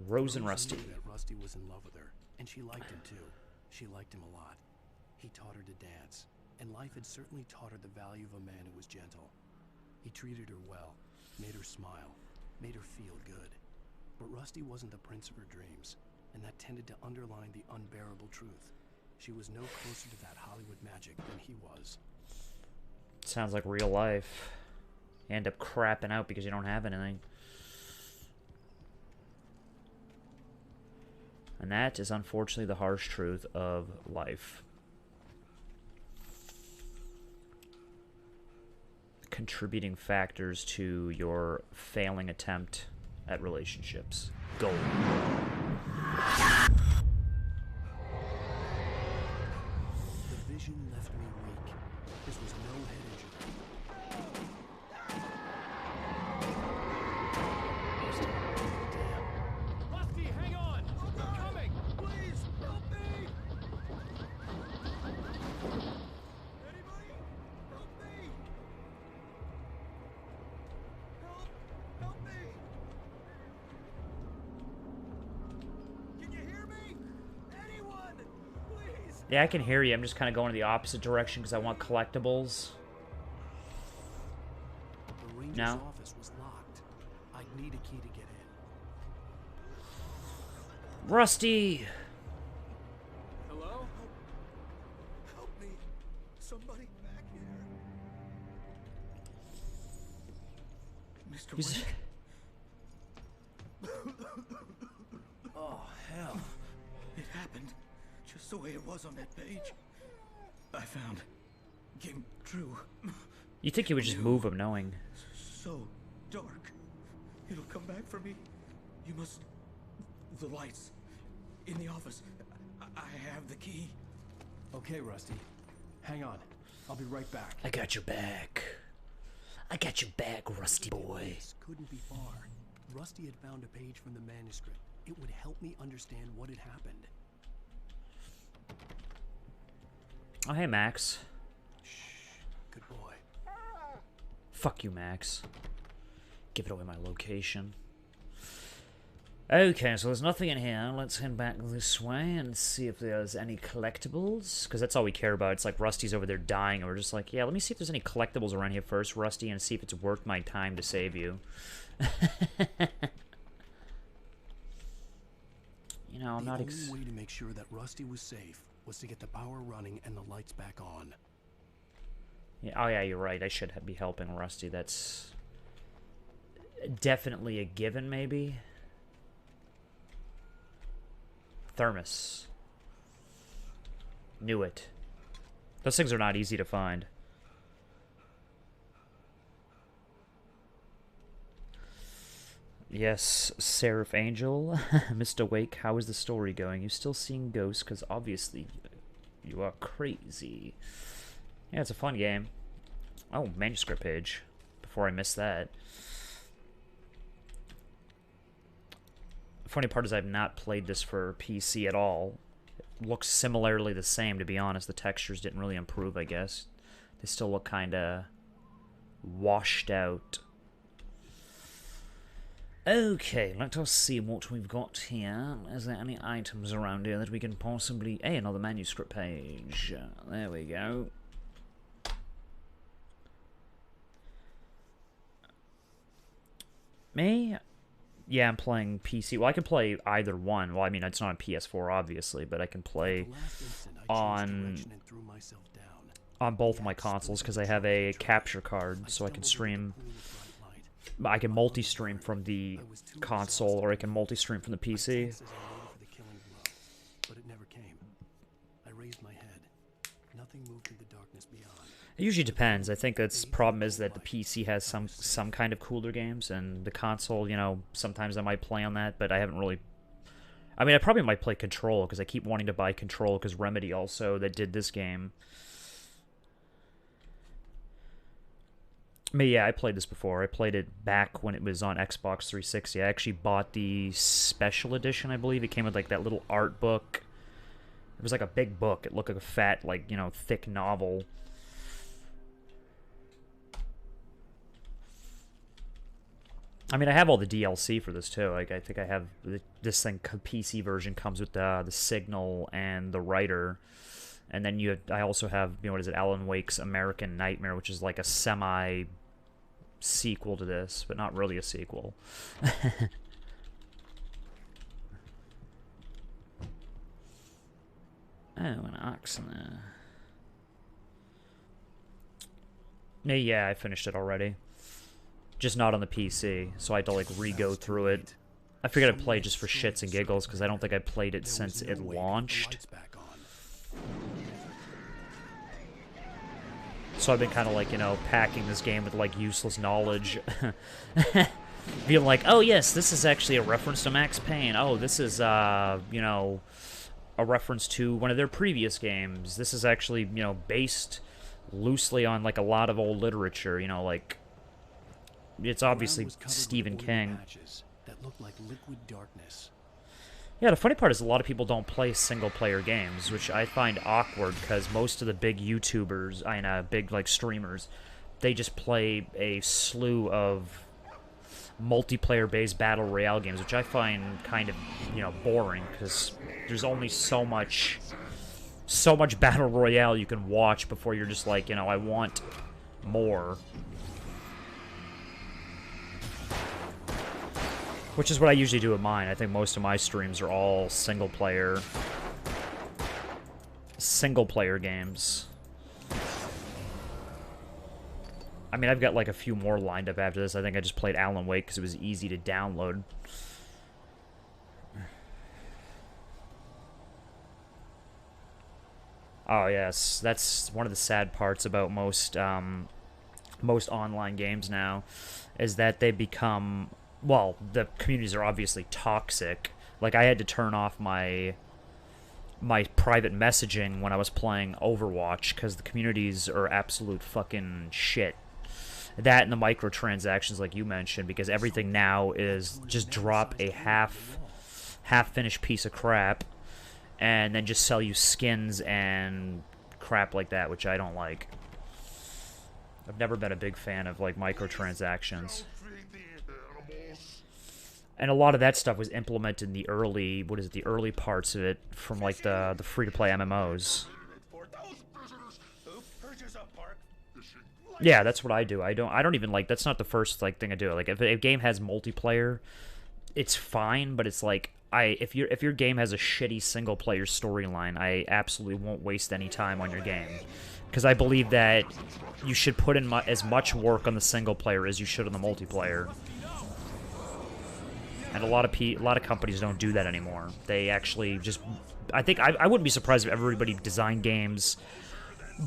Rose and Rusty. Knew that Rusty was in love with her, and she liked him too. She liked him a lot. He taught her to dance, and life had certainly taught her the value of a man who was gentle. He treated her well, made her smile, made her feel good. But Rusty wasn't the prince of her dreams, and that tended to underline the unbearable truth. She was no closer to that Hollywood magic than he was. Sounds like real life. You end up crapping out because you don't have anything. And that is unfortunately the harsh truth of life. Contributing factors to your failing attempt at relationships. Goal. The vision left me weak. This was no head injury. Damn. Rusty, hang on! We're coming! Please, help me! Anybody? Help me! Help me! Can you hear me? Anyone? Please! Yeah, I can hear you. I'm just kind of going in the opposite direction because I want collectibles. The ranger's No. office was locked. I'd need a key to get in. Rusty! Hello? Help me. Somebody back here. Mr. He's- Wake? Oh, hell. It happened just the way it was on that page. I found. Came true. You think you would just move him knowing. So dark. It'll come back for me. You must. The lights. In the office. I have the key. Okay, Rusty. Hang on. I'll be right back. I got your back. I got your back, Rusty boy. This couldn't be far. Rusty had found a page from the manuscript. It would help me understand what had happened. Oh, hey, Max. Good boy. Fuck you, Max. Give it away my location. Okay, so there's nothing in here. Let's head back this way and see if there's any collectibles. Because that's all we care about. It's like Rusty's over there dying, and we're just like, yeah, let me see if there's any collectibles around here first, Rusty, and see if it's worth my time to save you. You know, I'm not The only way to make sure that Rusty was safe was to get the power running and the lights back on. Yeah, oh yeah, you're right. I should be helping Rusty. That's definitely a given, maybe. Thermos. Knew it. Those things are not easy to find. Yes, Seraph Angel. Mr. Wake, how is the story going? You still seeing ghosts? Because obviously you are crazy. Yeah, it's a fun game. Oh, manuscript page. Before I miss that. The funny part is I've not played this for PC at all. It looks similarly the same, to be honest. The textures didn't really improve, I guess. They still look kind of washed out. Okay, let us see what we've got here. Is there any items around here that we can possibly... Hey, another manuscript page. There we go. Me? Yeah, I'm playing PC. Well, I can play either one. Well, I mean, it's not on PS4, obviously, but I can play on on both of my consoles because I have a capture card, so I can stream. I can multi-stream from the console, or I can multi-stream from the PC. But it never came. I raised my head. Nothing moved in the darkness beyond. It usually depends. I think that's problem is that the PC has some kind of cooler games, and the console, you know, sometimes I might play on that, but I haven't really. I mean, I probably might play Control because I keep wanting to buy Control because Remedy also that did this game. I mean, yeah, I played this before. I played it back when it was on Xbox 360. I actually bought the special edition, I believe. It came with, like, that little art book. It was like a big book. It looked like a fat, like, you know, thick novel. I mean, I have all the DLC for this, too. Like, I think I have... This thing, PC version, comes with the Signal and the Writer. And then I also have, you know, what is it, Alan Wake's American Nightmare, which is like a semi-sequel to this, but not really a sequel. Oh, an ox in there. Yeah, I finished it already. Just not on the PC, so I had to, like, re-go through it. I figured I'd play just for shits and giggles, because I don't think I played it since it launched. So I've been kind of, like, you know, packing this game with, like, useless knowledge. Being like, oh, yes, this is actually a reference to Max Payne. Oh, this is, you know, a reference to one of their previous games. This is actually, you know, based loosely on, like, a lot of old literature, you know, like... It's obviously Stephen King. That looked like liquid darkness. Yeah, the funny part is a lot of people don't play single-player games, which I find awkward, because most of the big YouTubers, big, like, streamers, they just play a slew of multiplayer-based Battle Royale games, which I find kind of, you know, boring, because there's only so much Battle Royale you can watch before you're just like, you know, I want more. Which is what I usually do with mine. I think most of my streams are all single-player games. I mean, I've got like a few more lined up after this. I think I just played Alan Wake because it was easy to download. Oh yes, that's one of the sad parts about most online games now, is that they become... Well, the communities are obviously toxic. Like, I had to turn off my private messaging when I was playing Overwatch because the communities are absolute fucking shit. That and the microtransactions, like you mentioned, because everything now is just drop a half-finished piece of crap and then just sell you skins and crap like that, which I don't like. I've never been a big fan of, like, microtransactions. And a lot of that stuff was implemented in the early, the early parts of it from, like, the free-to-play MMOs. Yeah, that's what I do. I don't even, like, that's not the first, like, thing I do. Like, if a game has multiplayer, it's fine, but it's like, if your game has a shitty single-player storyline, I absolutely won't waste any time on your game. Because I believe that you should put in as much work on the single-player as you should on the multiplayer. And a lot of companies don't do that anymore. They actually just... I think... I wouldn't be surprised if everybody designed games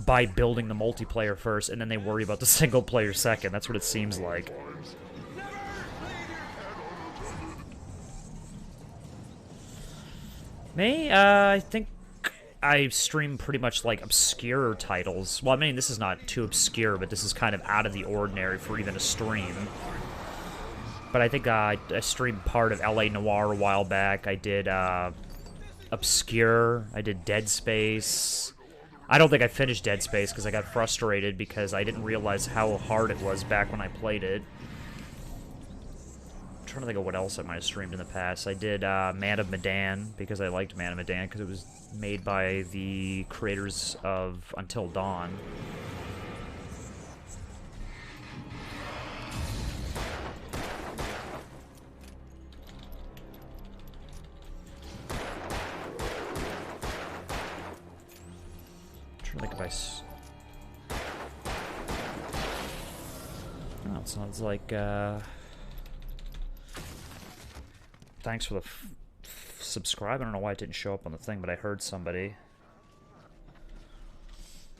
by building the multiplayer first, and then they worry about the single-player second. That's what it seems like. Me? I think I stream pretty much, like, obscure titles. Well, I mean, this is not too obscure, but this is kind of out of the ordinary for even a stream. But I think I streamed part of LA Noire a while back. I did Obscure. I did Dead Space. I don't think I finished Dead Space because I got frustrated because I didn't realize how hard it was back when I played it. I'm trying to think of what else I might have streamed in the past. I did Man of Medan because I liked Man of Medan because it was made by the creators of Until Dawn. I think if I... That sounds like, thanks for the subscribe. I don't know why it didn't show up on the thing, but I heard somebody.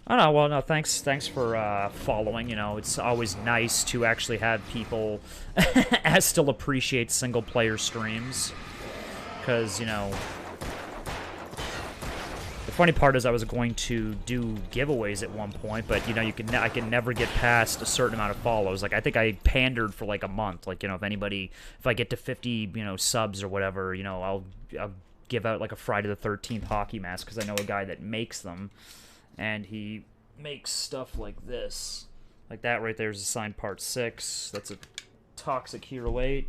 Oh no, well, no, thanks for following. You know, it's always nice to actually have people still appreciate single-player streams. Because, you know, the funny part is I was going to do giveaways at one point, but, you know, I can never get past a certain amount of follows. Like, I think I pandered for, like, a month. Like, you know, if I get to 50, you know, subs or whatever, you know, I'll give out, like, a Friday the 13th hockey mask, because I know a guy that makes them. And he makes stuff like this. Like that right there is a signed part 6. That's a Toxic Hero 8.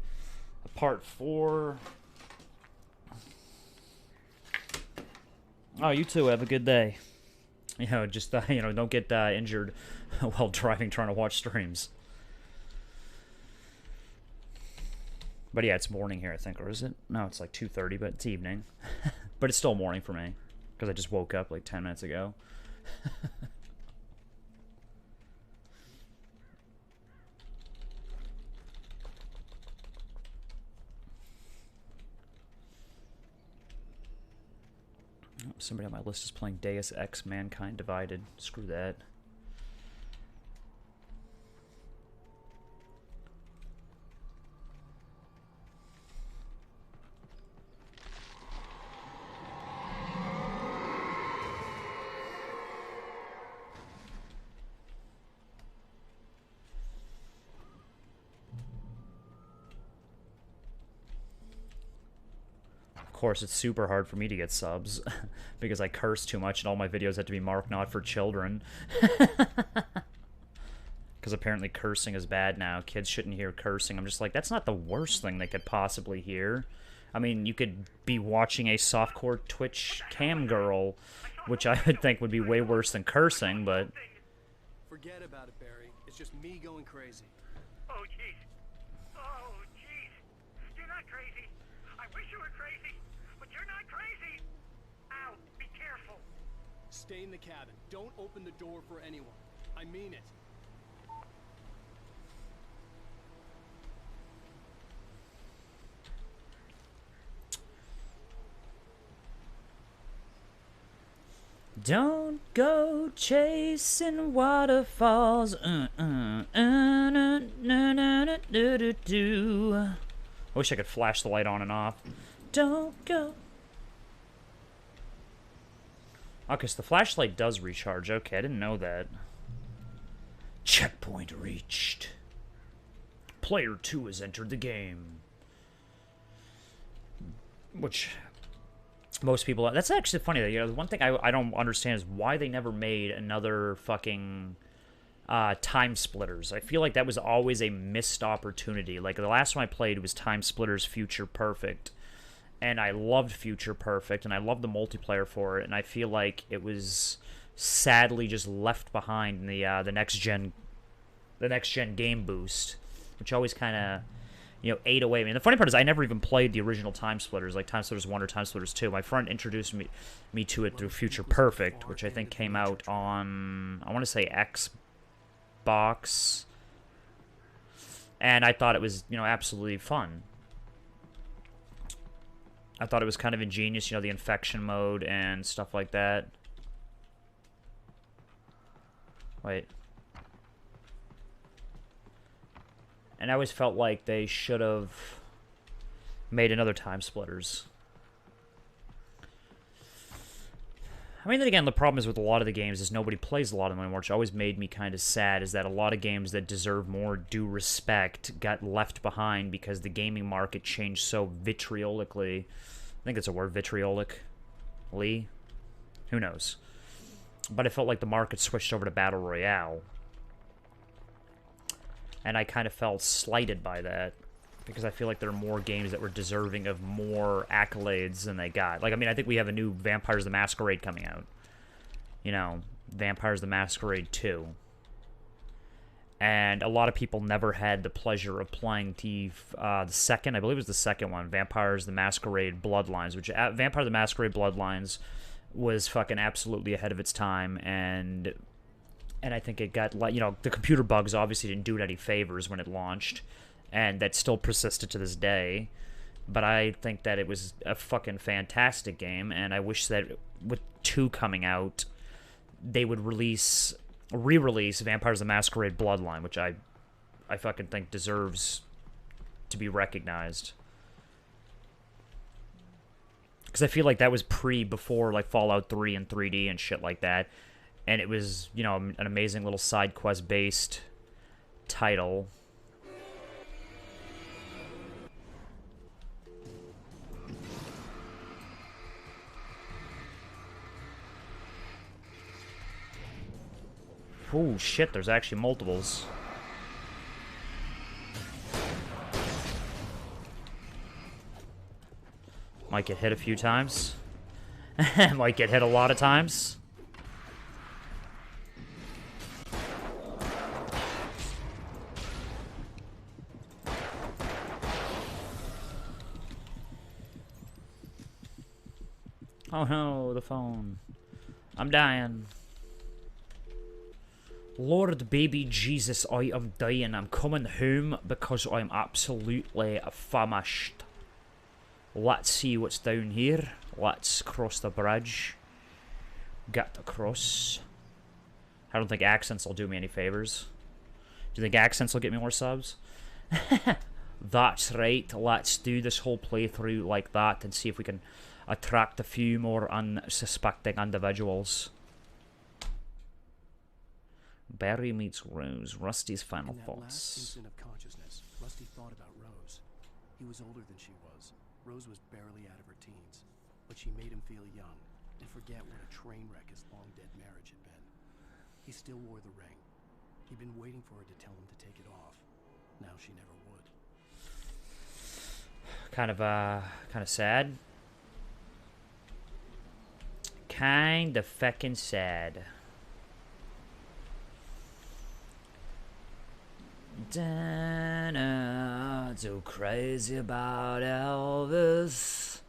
A part 4. Oh, you too. Have a good day. You know, just, you know, don't get injured while driving trying to watch streams. But yeah, it's morning here, I think. Or is it? No, it's like 2:30, but it's evening. But it's still morning for me. Because I just woke up like 10 minutes ago. Somebody on my list is playing Deus Ex Mankind Divided. Screw that. Of course, it's super hard for me to get subs because I curse too much and all my videos have to be marked not for children. Because apparently cursing is bad now. Kids shouldn't hear cursing. I'm just like, that's not the worst thing they could possibly hear. I mean, you could be watching a softcore Twitch cam girl, which I would think would be way worse than cursing, but... Forget about it, Barry. It's just me going crazy. Oh, jeez. Oh, jeez. You're not crazy. I wish you were crazy, but you're not crazy. Ow, be careful. Stay in the cabin. Don't open the door for anyone. I mean it. Don't go chasing waterfalls. I wish I could flash the light on and off. Don't go. Oh, because the flashlight does recharge. Okay, I didn't know that. Checkpoint reached. Player 2 has entered the game. Which... most people... That's actually funny. You know, the one thing I don't understand is why they never made another fucking Time Splitters. I feel like that was always a missed opportunity. Like, the last one I played was Time Splitters Future Perfect. And I loved Future Perfect, and I loved the multiplayer for it, and I feel like it was sadly just left behind in the next gen game boost, which always kind of... you know, ate away. I mean, the funny part is I never even played the original Time Splitters, like Time Splitters 1 or Time Splitters 2. My friend introduced me to it through Future Perfect, which I think came out on, I want to say Xbox. And I thought it was, you know, absolutely fun. I thought it was kind of ingenious, you know, the infection mode and stuff like that. Wait. And I always felt like they should have made another Time Splitters. I mean, then again, the problem is with a lot of the games is nobody plays a lot of them anymore, which always made me kind of sad, is that a lot of games that deserve more due respect got left behind because the gaming market changed so vitriolically. I think it's a word, vitriolically? Who knows? But I felt like the market switched over to Battle Royale. And I kind of felt slighted by that, because I feel like there are more games that were deserving of more accolades than they got. Like, I mean, I think we have a new Vampires the Masquerade coming out. You know, Vampires the Masquerade 2. And a lot of people never had the pleasure of playing the second, I believe it was the second one, Vampires the Masquerade Bloodlines, which Vampire the Masquerade Bloodlines was fucking absolutely ahead of its time, and and I think it got, like, you know, the computer bugs obviously didn't do it any favors when it launched, and that still persisted to this day. But I think that it was a fucking fantastic game, and I wish that with 2 coming out, they would re-release Vampires the Masquerade Bloodline, which I fucking think deserves to be recognized. Because I feel like that was before like Fallout 3 and 3D and shit like that. And it was, you know, an amazing little side quest based title. Oh shit, there's actually multiples. Might get hit a few times. Might get hit a lot of times. Oh no, the phone. I'm dying. Lord baby Jesus, I am dying. I'm coming home because I'm absolutely famished. Let's see what's down here. Let's cross the bridge. Get across. I don't think accents will do me any favors. Do you think accents will get me more subs? That's right. Let's do this whole playthrough like that and see if we can attract a few more unsuspecting individuals. Barry meets Rose. Rusty's final In that thoughts. last instant of consciousness, Rusty thought about Rose. He was older than she was. Rose was barely out of her teens, but she made him feel young and forget what a train wreck his long-dead marriage had been. He still wore the ring. He'd been waiting for her to tell him to take it off. Now she never would. Kind of sad. Kind of feckin' sad. Not so crazy about Elvis,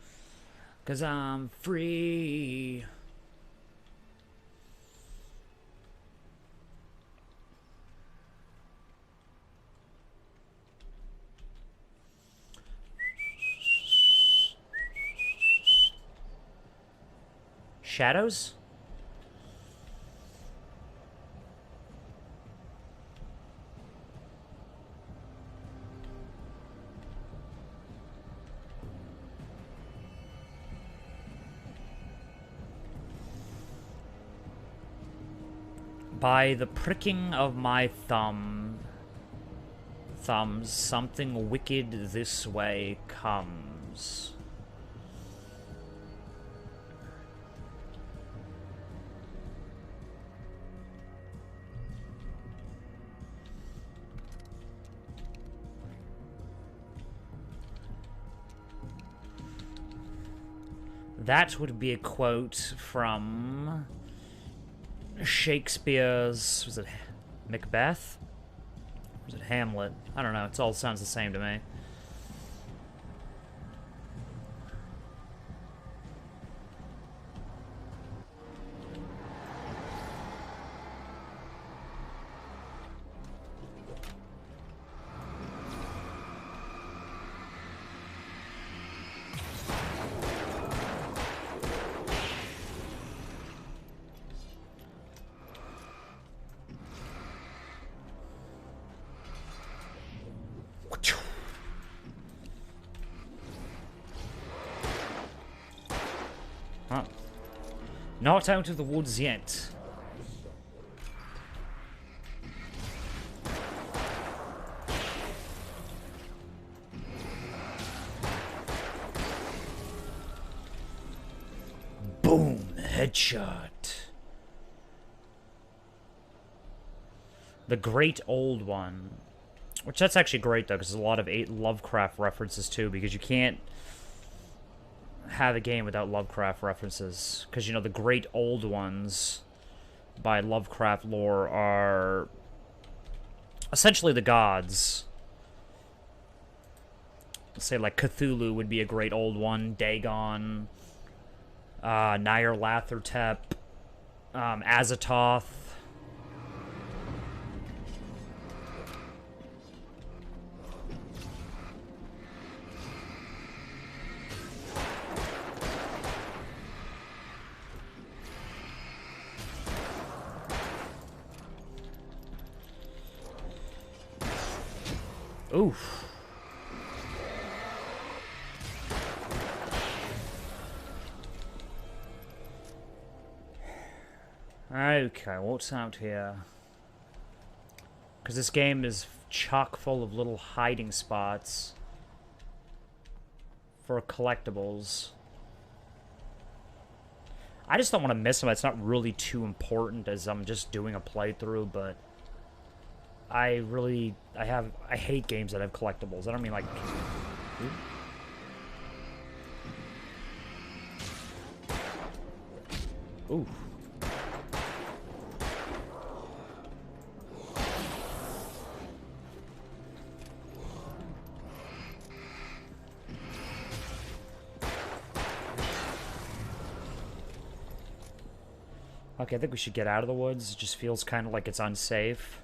'cause I'm free. Shadows? By the pricking of my thumbs, something wicked this way comes. That would be a quote from Shakespeare's, was it Macbeth? Or was it Hamlet? I don't know, it all sounds the same to me. Huh. Not out of the woods yet. Boom! Headshot. The Great Old One. Which, that's actually great, though, because there's a lot of Lovecraft references, too, because you can't have a game without Lovecraft references. Because, you know, the Great Old Ones by Lovecraft lore are essentially the gods. Let's say, like, Cthulhu would be a Great Old One, Dagon, Nyarlathotep, Azathoth. Oof. Okay, what's out here? Because this game is chock full of little hiding spots for collectibles. I just don't want to miss them. It's not really too important as I'm just doing a playthrough, but I hate games that have collectibles. I don't mean like... Ooh. Okay, I think we should get out of the woods. It just feels kind of like it's unsafe.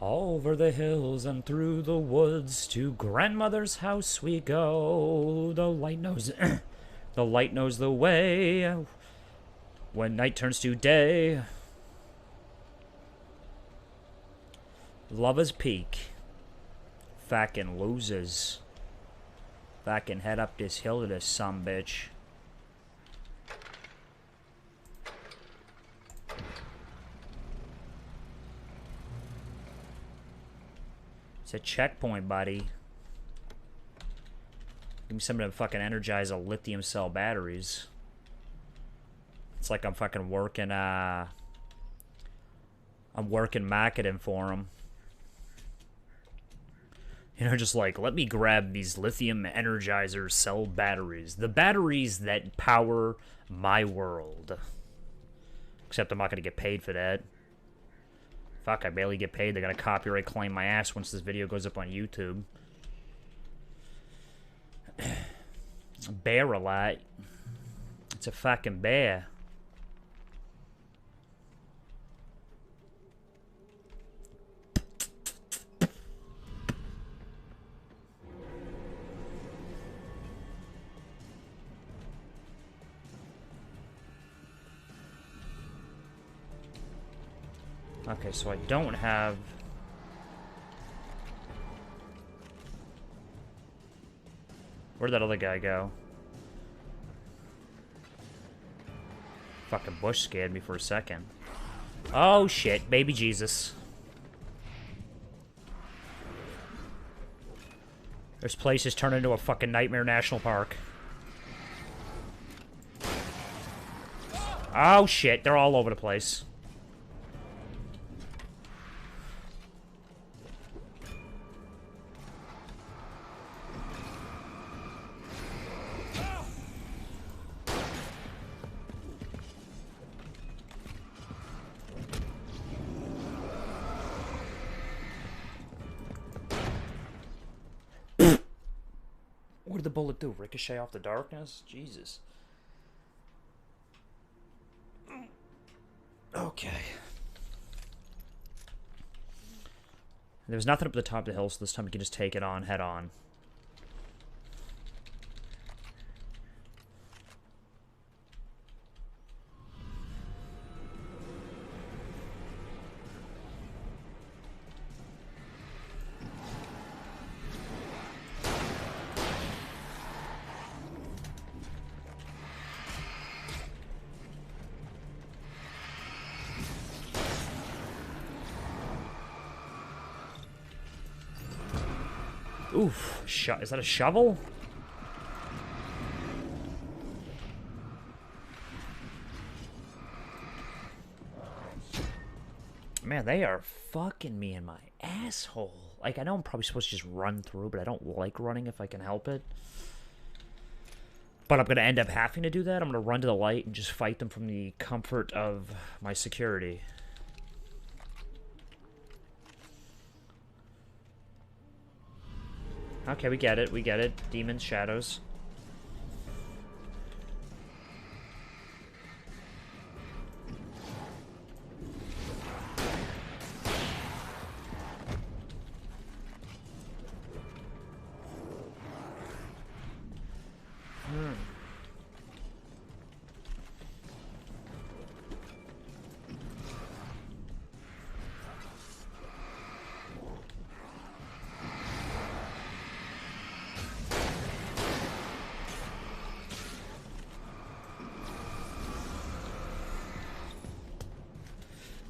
Over the hills and through the woods to grandmother's house we go. The light knows the light knows the way when night turns to day. Lovers peak. Fucking losers. Fucking head up this hill to this sumbitch. It's a checkpoint, buddy. Give me something to fucking energize a lithium cell batteries. It's like I'm fucking working, I'm working marketing for them. You know, just like, let me grab these lithium energizer cell batteries. The batteries that power my world. Except I'm not gonna get paid for that. Fuck, I barely get paid. They're gonna copyright claim my ass once this video goes up on YouTube. Bear a lot. It's a fucking bear. Okay, so I don't have... Where'd that other guy go? Fucking bush scared me for a second. Oh shit, baby Jesus. This place has turned into a fucking Nightmare National Park. Oh shit, they're all over the place. What did the bullet do? Ricochet off the darkness? Jesus. Okay. There was nothing up at the top of the hill, so this time we can just take it on head on. Oof. Is that a shovel? Man, they are fucking me in my asshole. Like, I know I'm probably supposed to just run through, but I don't like running if I can help it. But I'm going to end up having to do that. I'm going to run to the light and just fight them from the comfort of my security. Okay, we get it. We get it. Demons, shadows.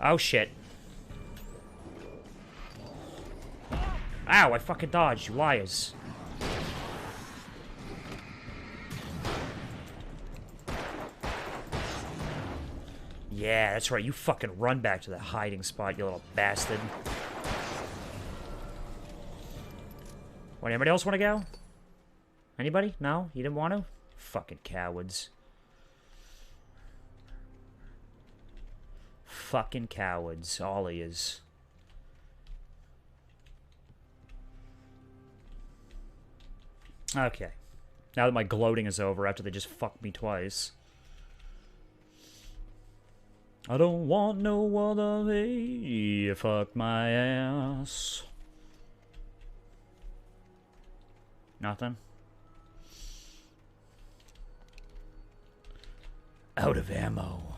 Oh, shit. Ow, I fucking dodged, you liars. Yeah, that's right. You fucking run back to the hiding spot, you little bastard. What, anybody else want to go? Anybody? No? You didn't want to? Fucking cowards. Fucking cowards. All he is. Okay. Now that my gloating is over after they just fucked me twice. I don't want no other way. Fuck my ass. Nothing? Out of ammo.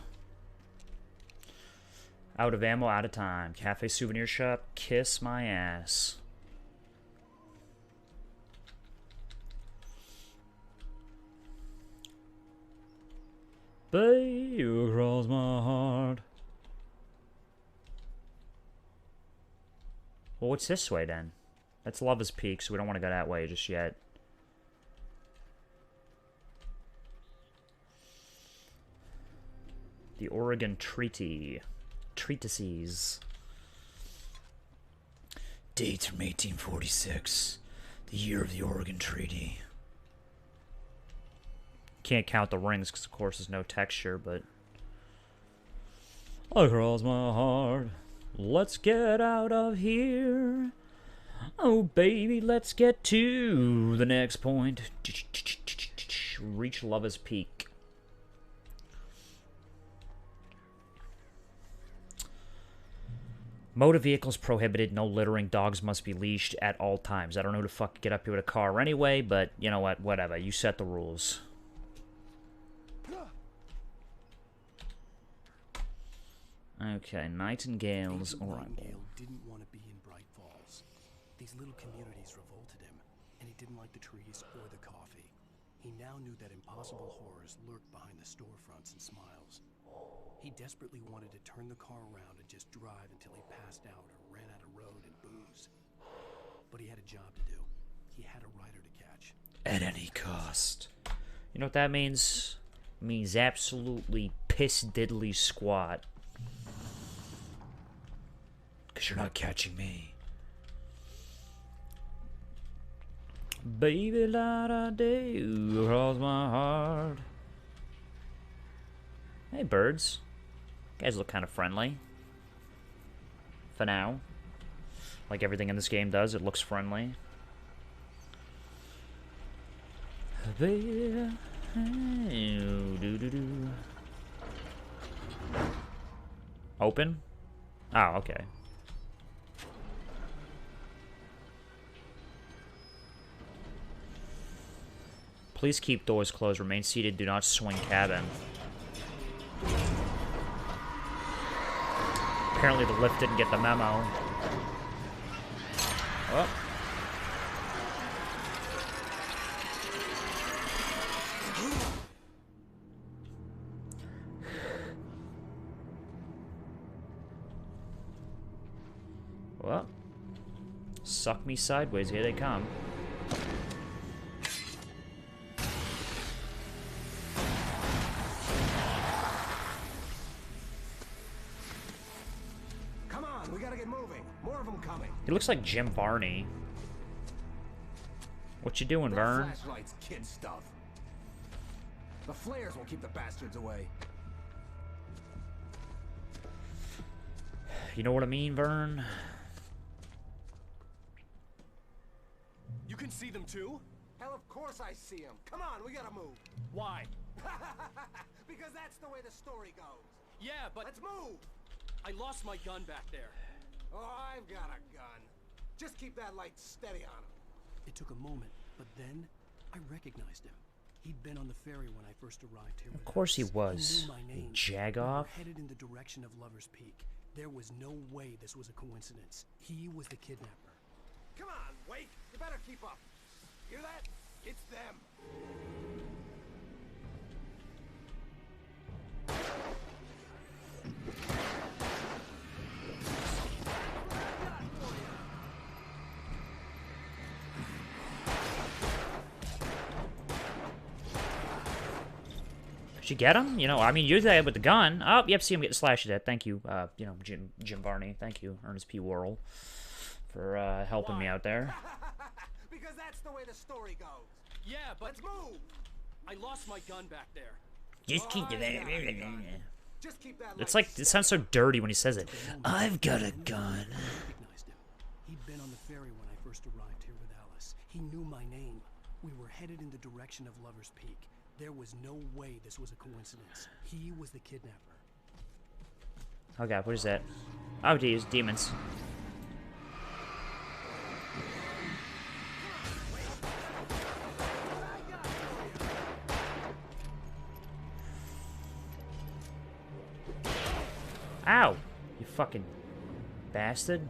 Out of ammo, out of time. Cafe souvenir shop, kiss my ass. Babe, you cross my heart. Well, what's this way then? That's Lover's Peak, so we don't want to go that way just yet. The Oregon Treaty. Treatises. Dates from 1846. The year of the Oregon Treaty. Can't count the rings because, of course, there's no texture, but... Across my heart, let's get out of here. Oh, baby, let's get to the next point. Reach Lover's Peak. Motor vehicles prohibited, no littering, dogs must be leashed at all times. I don't know who the fuck get up here with a car anyway, but you know what, whatever. You set the rules. Okay, Nightingale's Arrival. Didn't want to be in Bright Falls. These little communities revolted him, and he didn't like the trees or the coffee. He now knew that impossible horrors lurked behind the storefronts and smiles. He desperately wanted to turn the car around and just drive until he passed out or ran out of road and booze. But he had a job to do. He had a rider to catch. At any cost. You know what that means? It means absolutely piss diddly squat. Because you're not catching me. Baby, la da do across my heart. Hey, birds. You guys look kind of friendly. For now. Like everything in this game does, it looks friendly. Baby, do. Open? Oh, okay. Please keep doors closed. Remain seated. Do not swing cabin. Apparently the lift didn't get the memo. Oh. Well. Suck me sideways. Here they come. He looks like Jim Varney. What you doing, Vern? Flashlights, kid stuff. The flares will keep the bastards away. You know what I mean, Vern? You can see them too? Hell, of course I see them. Come on, we gotta move. Why? Because that's the way the story goes. Yeah, but... Let's move! I lost my gun back there. Oh, I've got a gun. Just keep that light steady on him. It took a moment, but then I recognized him. He'd been on the ferry when I first arrived here. Of course he was. He knew my name. Jagoff. We were headed in the direction of Lover's Peak. There was no way this was a coincidence. He was the kidnapper. Come on, Wake. You better keep up. Hear that? It's them. Did you get him? You know, I mean, you're there with the gun. Oh, yep, see him getting slashed to death. Thank you, you know, Jim Varney. Thank you, Ernest P. Worrell, for helping me out there. Because that's the way the story goes. Yeah, but let's move. I lost my gun back there. Just keep it there. Just keep that. It's like, it sounds so dirty when he says it. I've got a gun. Recognized him. He'd been on the ferry when I first arrived here with Alice. He knew my name. We were headed in the direction of Lover's Peak. There was no way this was a coincidence. He was the kidnapper. Oh god, what is that? Oh geez, demons. Ow! You fucking bastard.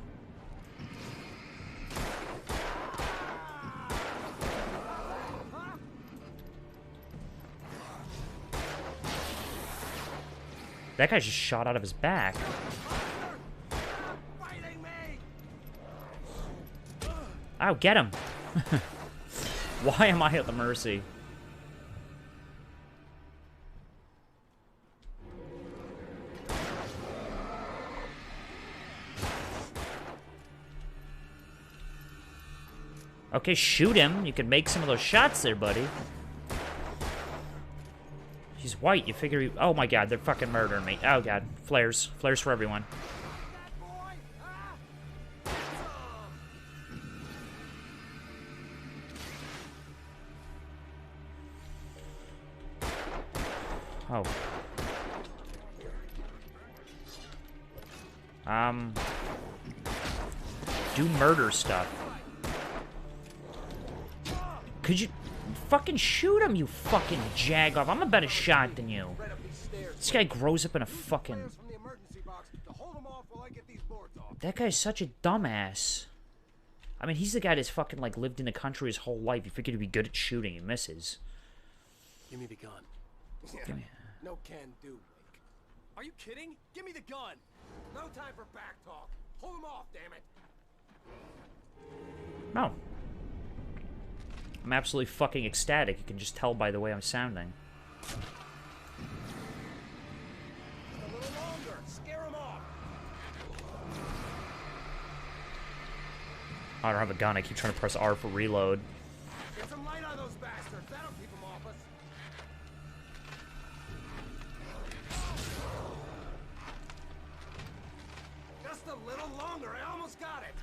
That guy just shot out of his back. Ow, get him! Why am I at the mercy? Okay, shoot him. You can make some of those shots there, buddy. He's white. You figure he... Oh my god, they're fucking murdering me. Oh god. Flares. Flares for everyone. Oh. Do murder stuff. Could you fucking shoot him, you fucking jag-off? I'm a better shot than you. This guy grows up in a fucking... That guy's such a dumbass. I mean, he's the guy that's fucking, like, lived in the country his whole life. You figured he'd be good at shooting. He misses. Give me the gun. Give me... No can do, Wake. Are you kidding? Give me the gun. No time for back talk. Hold him off, damn it. No. I'm absolutely fucking ecstatic. You can just tell by the way I'm sounding. A little longer. Scare him off. I don't have a gun. I keep trying to press R for reload. Get some light on those bastards. That'll keep them off us. Just a little longer. I almost got it.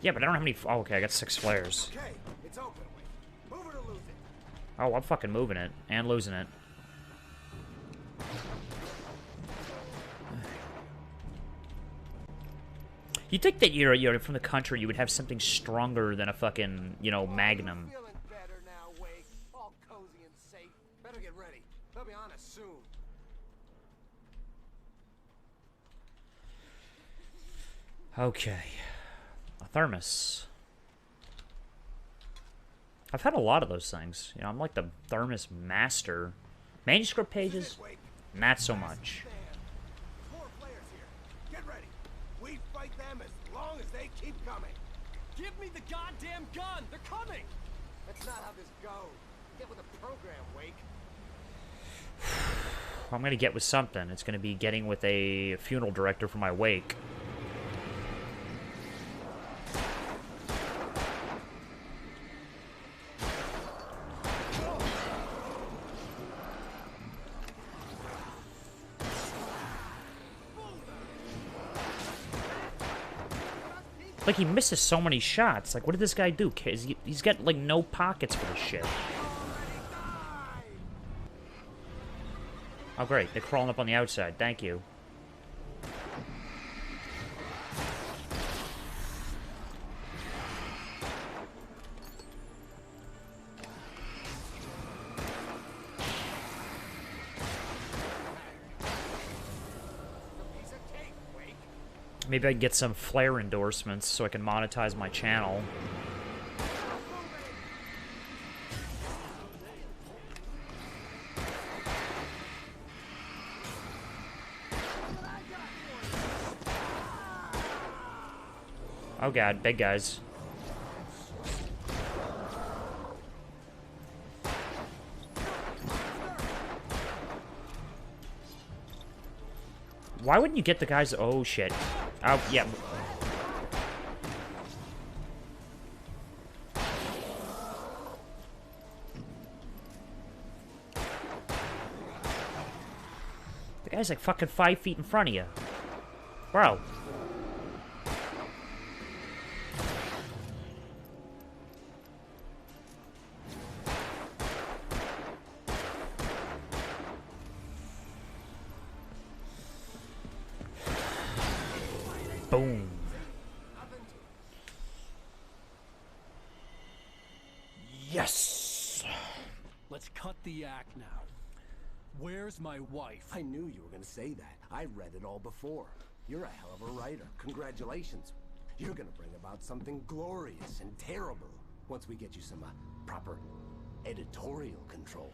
Yeah, but I don't have any... Oh, okay, I got 6 flares. Okay, it's open. Move it or lose it. Oh, I'm fucking moving it. And losing it. You'd think that you're from the country, you would have something stronger than a fucking, you know, Magnum. Feeling better now, Wake. All cozy and safe. Better get ready. They'll be on us soon. Okay. A thermos. I've had a lot of those things. You know, I'm like the thermos master. Manuscript pages? Not so much. 4 players here. Get ready. We fight them as long as they keep coming. Give me the goddamn gun. They're coming. That's not how this goes. Get with the program, Wake. I'm gonna get with something. It's gonna be getting with a funeral director for my wake. Like, he misses so many shots. Like, what did this guy do? He's got, like, no pockets for this shit. Oh, great. They're crawling up on the outside. Thank you. Maybe I can get some Flare endorsements so I can monetize my channel. Oh god, big guys. Why wouldn't you get the guys... Oh, shit. Oh, yeah. The guy's like fucking 5 feet in front of you. Bro. Boom. Yes! Let's cut the act now. Where's my wife? I knew you were gonna say that. I read it all before. You're a hell of a writer. Congratulations. You're gonna bring about something glorious and terrible once we get you some proper editorial control.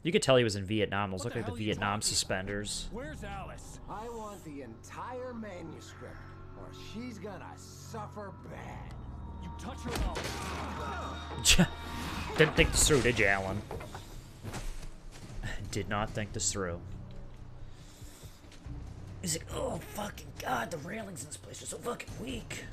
You could tell he was in Vietnam. Those look like the Vietnam suspenders. Where's Alice? I want the entire manuscript, or she's gonna suffer bad. You touch her up. Didn't think this through, did you, Alan? Did not think this through. He's like, oh, fucking God, the railings in this place are so fucking weak.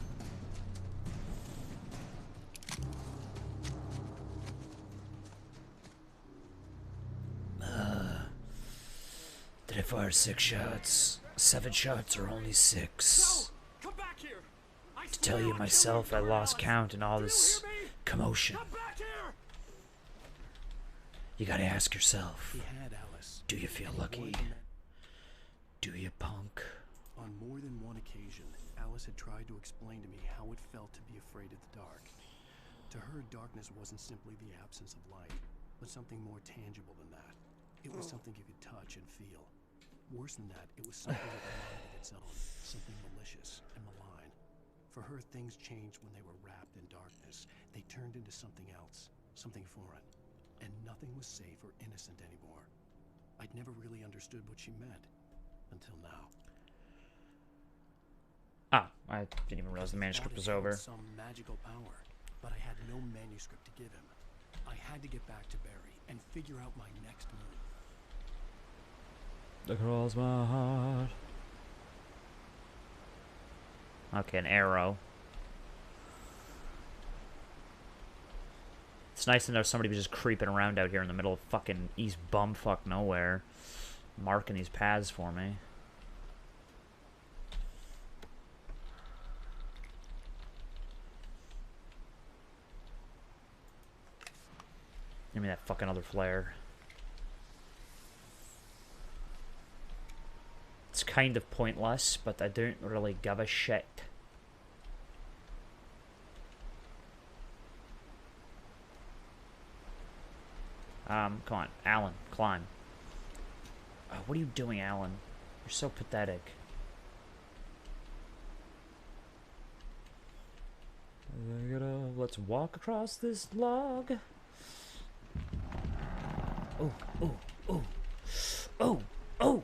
Did I fire 6 shots? 7 shots or only 6? No! Come back here! To tell you myself, I lost count in all this commotion. You gotta ask yourself, He had Alice. do you feel lucky? Do you, punk? On more than one occasion, Alice had tried to explain to me how it felt to be afraid of the dark. To her, darkness wasn't simply the absence of light, but something more tangible than that. It was something you could touch and feel. Worse than that, it was something with a mind of its own, something malicious and malign. For her, things changed when they were wrapped in darkness. They turned into something else, something foreign. And nothing was safe or innocent anymore. I'd never really understood what she meant. Until now. Ah, I didn't even realize the manuscript was over. Some magical power, but I had no manuscript to give him. I had to get back to Barry and figure out my next move. Across my heart. Okay, an arrow. It's nice to know somebody was just creeping around out here in the middle of fucking East Bumfuck nowhere, marking these paths for me. Give me that fucking other flare. It's kind of pointless, but I don't really give a shit. Come on, Alan, climb. Oh, what are you doing, Alan? You're so pathetic. Let's walk across this log. Oh, oh, oh. Oh, oh!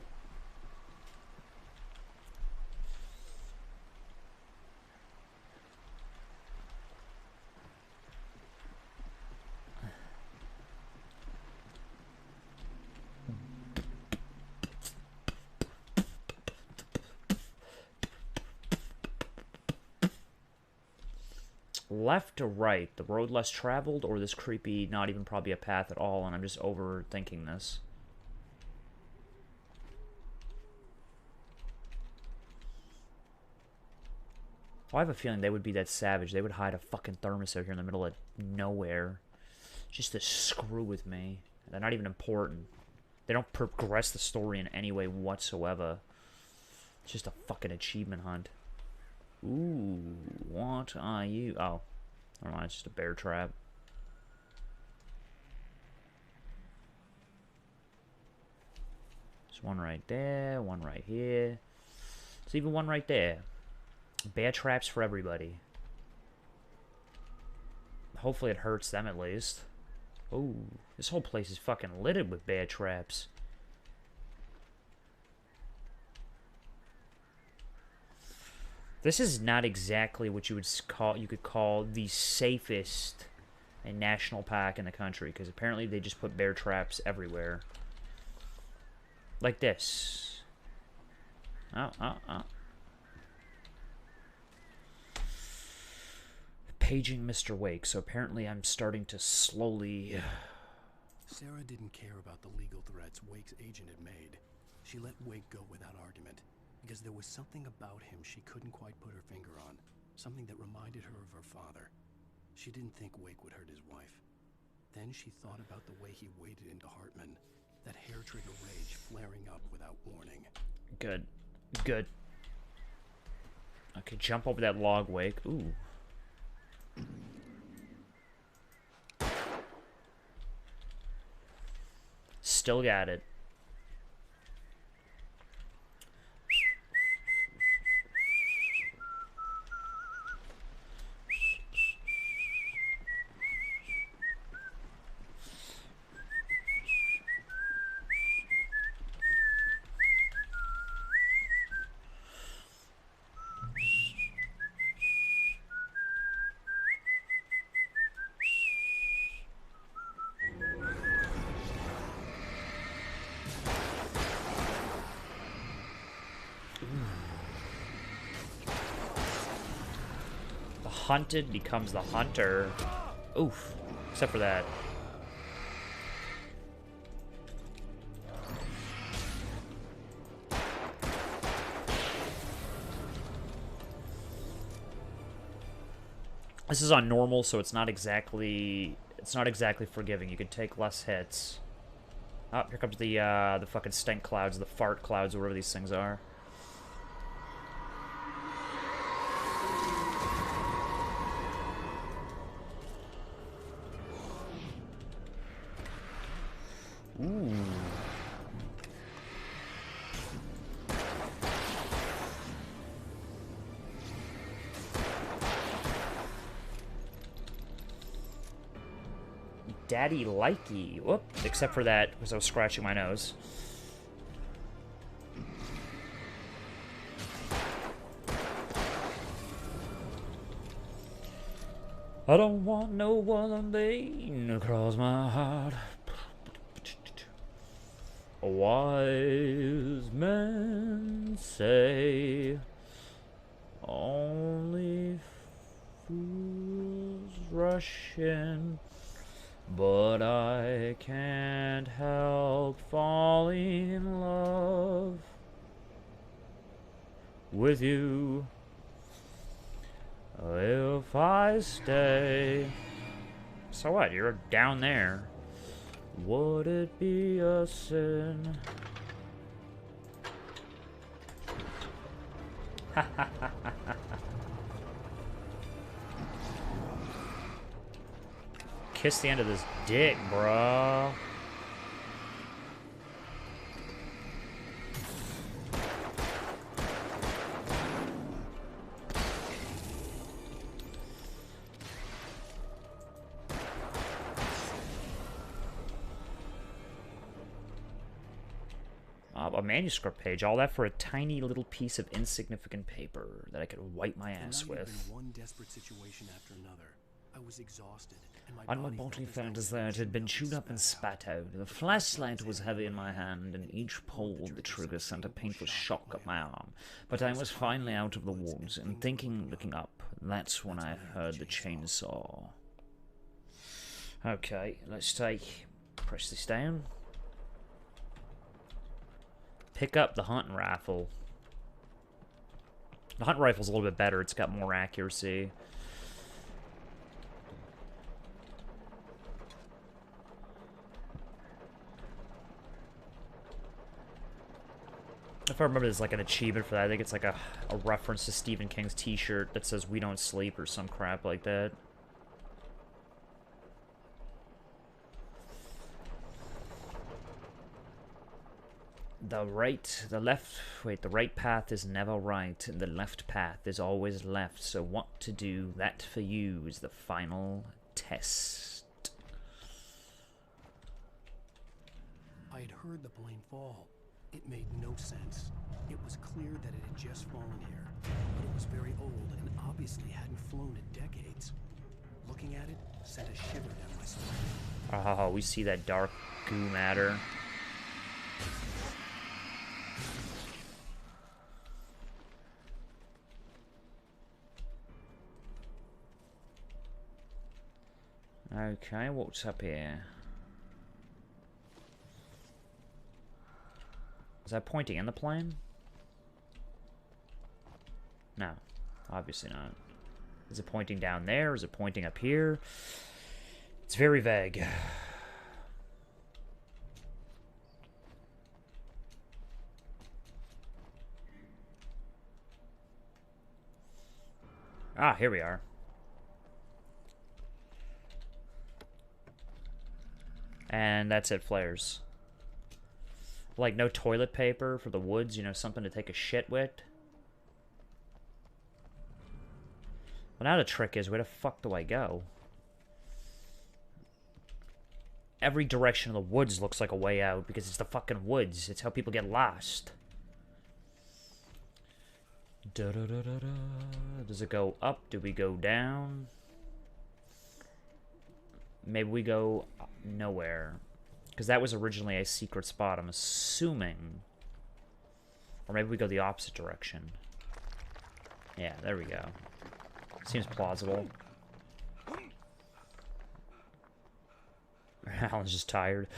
Left to right, the road less traveled, or this creepy, not even probably a path at all, and I'm just overthinking this. Well, I have a feeling they would be that savage. They would hide a fucking thermos out here in the middle of nowhere. Just to screw with me. They're not even important. They don't progress the story in any way whatsoever. It's just a fucking achievement hunt. Ooh, what are you? Oh, never mind, it's just a bear trap. There's one right there, one right here. There's even one right there. Bear traps for everybody. Hopefully it hurts them at least. Ooh, this whole place is fucking littered with bear traps. This is not exactly what you could call the safest national park in the country, because apparently they just put bear traps everywhere. Like this. Oh. Paging Mr. Wake, so apparently I'm starting to slowly... Sarah didn't care about the legal threats Wake's agent had made. She let Wake go without argument, because there was something about him she couldn't quite put her finger on, something that reminded her of her father. She didn't think Wake would hurt his wife. Then she thought about the way he waded into Hartman, that hair-trigger rage flaring up without warning. Good. Good. Okay, jump over that log, Wake. Ooh. Still got it. Hunted becomes the hunter. Oof. Except for that. This is on normal, so it's not exactly forgiving. You can take less hits. Oh, here comes the fucking stink clouds, the fart clouds, whatever these things are. Ooh. Daddy likey. Whoop. Except for that, because I was scratching my nose. I don't want no one pain across my heart. Wise men say only fools rush in, but I can't help falling in love with you if I stay. So what? You're down there. Would it be a sin? Kiss the end of this dick, bro. A manuscript page, all that for a tiny little piece of insignificant paper that I could wipe my ass with. One desperate situation after another. I was exhausted, and My body felt as though it had been chewed up and spat out. The flashlight was heavy in my hand, and each pull of the trigger sent a painful shock up my arm. But I was finally out of the woods, and looking up, that's when I heard the chainsaw. Okay, let's press this down. Pick up the hunting rifle. The hunting rifle's a little bit better. It's got more accuracy. If I remember, there's like an achievement for that. I think it's like a reference to Stephen King's t-shirt that says "We don't sleep" or some crap like that. The right path is never right, and the left path is always left, so what to do, that for you is the final test. I had heard the plane fall. It made no sense. It was clear that it had just fallen here, but it was very old and obviously hadn't flown in decades. Looking at it sent a shiver down my spine. Oh, we see that dark goo matter. Okay, what's up here? Is that pointing in the plane? No, obviously not. Is it pointing down there? Is it pointing up here? It's very vague. Ah, here we are. And that's it, flares. Like, no toilet paper for the woods, you know, something to take a shit with. Well, now the trick is, where the fuck do I go? Every direction of the woods looks like a way out, because it's the fucking woods. It's how people get lost. Does it go up? Do we go down? Maybe we go nowhere. Because that was originally a secret spot, I'm assuming. Or maybe we go the opposite direction. Yeah, there we go. Seems plausible. Alan's just tired.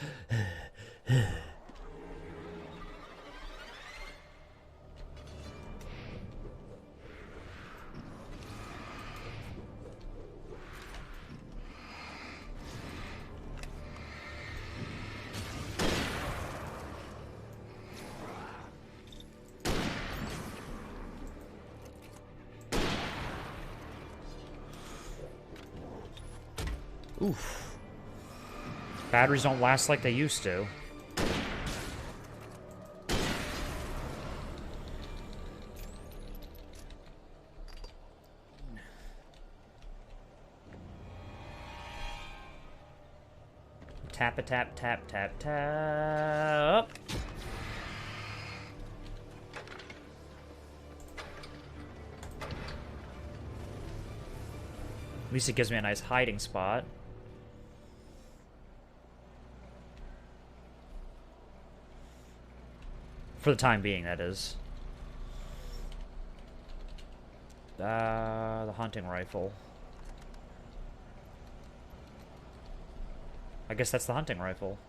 Oof. Batteries don't last like they used to. Tap a tap tap tap tap. At least it gives me a nice hiding spot. For the time being, that is. The hunting rifle. I guess that's the hunting rifle.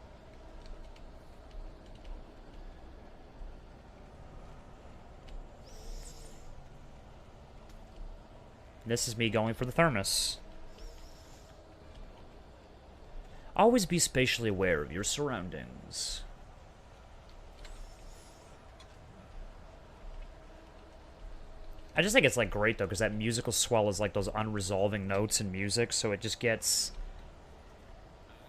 This is me going for the thermos. Always be spatially aware of your surroundings. I just think it's, like, great, though, because that musical swell is, like, those unresolving notes in music, so it just gets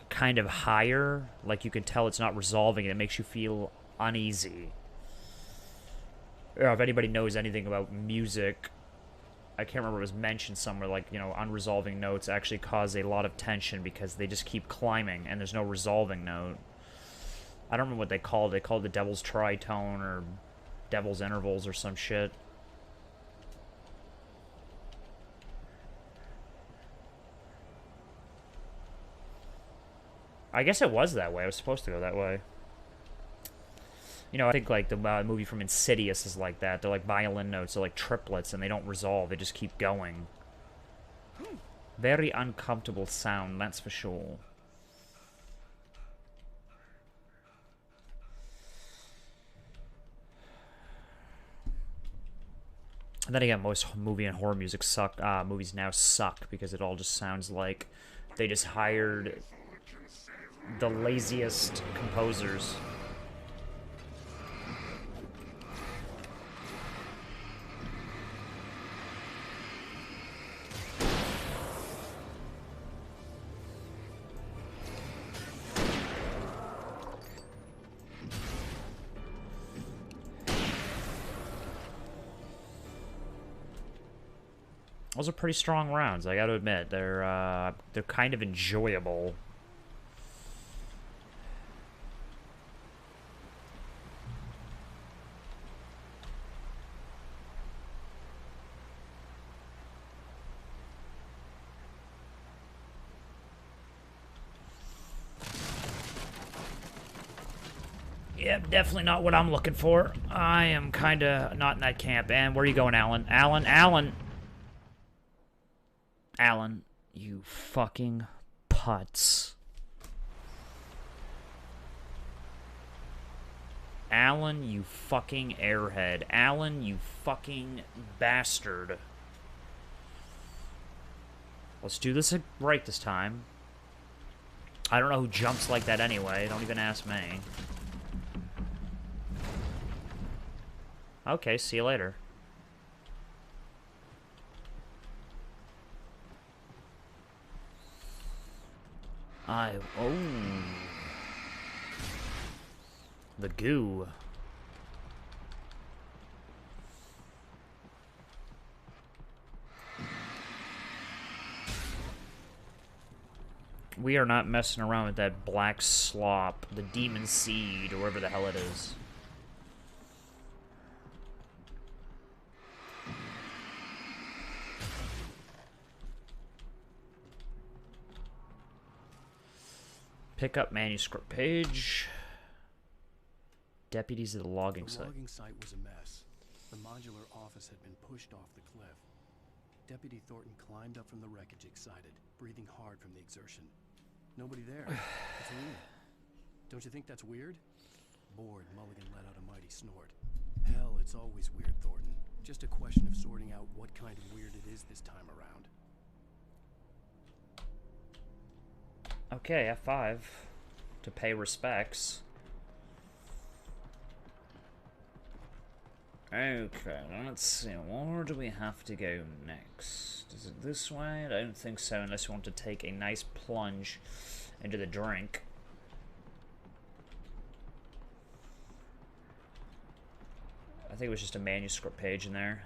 kind of higher. Like, you can tell it's not resolving, and it makes you feel uneasy. Or if anybody knows anything about music, I can't remember, it was mentioned somewhere, like, you know, unresolving notes actually cause a lot of tension because they just keep climbing, and there's no resolving note. I don't remember what they called it. They called it the Devil's Tritone, or Devil's Intervals, or some shit. I guess it was that way. It was supposed to go that way. You know, I think, like, the movie from Insidious is like that. They're like violin notes. They're like triplets, and they don't resolve. They just keep going. Very uncomfortable sound, that's for sure. And then again, most movie and horror music suck. Movies now suck because it all just sounds like they just hired the laziest composers. Those are pretty strong rounds, I gotta admit. They're kind of enjoyable. Yep, definitely not what I'm looking for. I am kinda not in that camp. And where are you going, Alan? Alan, you fucking huts. Alan, you fucking airhead. Alan, you fucking bastard. Let's do this right this time. I don't know who jumps like that anyway. Don't even ask me. Okay, see you later. Oh. The goo. We are not messing around with that black slop, the demon seed, or whatever the hell it is. Pick up manuscript page. Deputies at the logging site. The logging site was a mess. The modular office had been pushed off the cliff. Deputy Thornton climbed up from the wreckage excited, breathing hard from the exertion. Nobody there. It's weird. Don't you think that's weird? Bored, Mulligan let out a mighty snort. Hell, it's always weird, Thornton. Just a question of sorting out what kind of weird it is this time around. Okay, F5 to pay respects. Okay, let's see. Where do we have to go next? Is it this way? I don't think so, unless we want to take a nice plunge into the drink. I think it was just a manuscript page in there.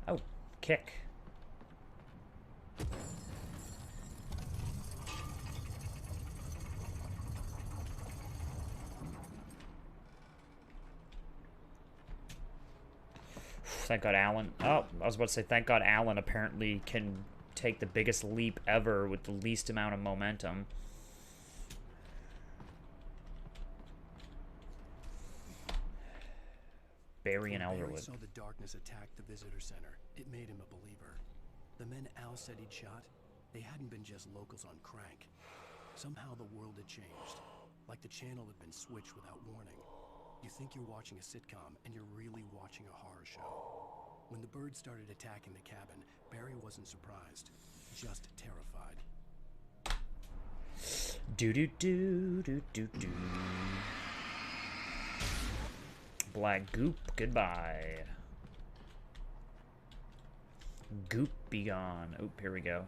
Oh, kick. Thank God Alan... Oh, I was about to say, thank God Alan apparently can take the biggest leap ever with the least amount of momentum. Barry and Elderwood. Barry saw the darkness attack the visitor center. It made him a believer. The men Al said he'd shot, they hadn't been just locals on crank. Somehow the world had changed. Like the channel had been switched without warning. You think you're watching a sitcom, and you're really watching a horror show. When the birds started attacking the cabin, Barry wasn't surprised, just terrified. Do-do-do-do-do-do. Black goop, goodbye. Goop be gone. Oop, here we go.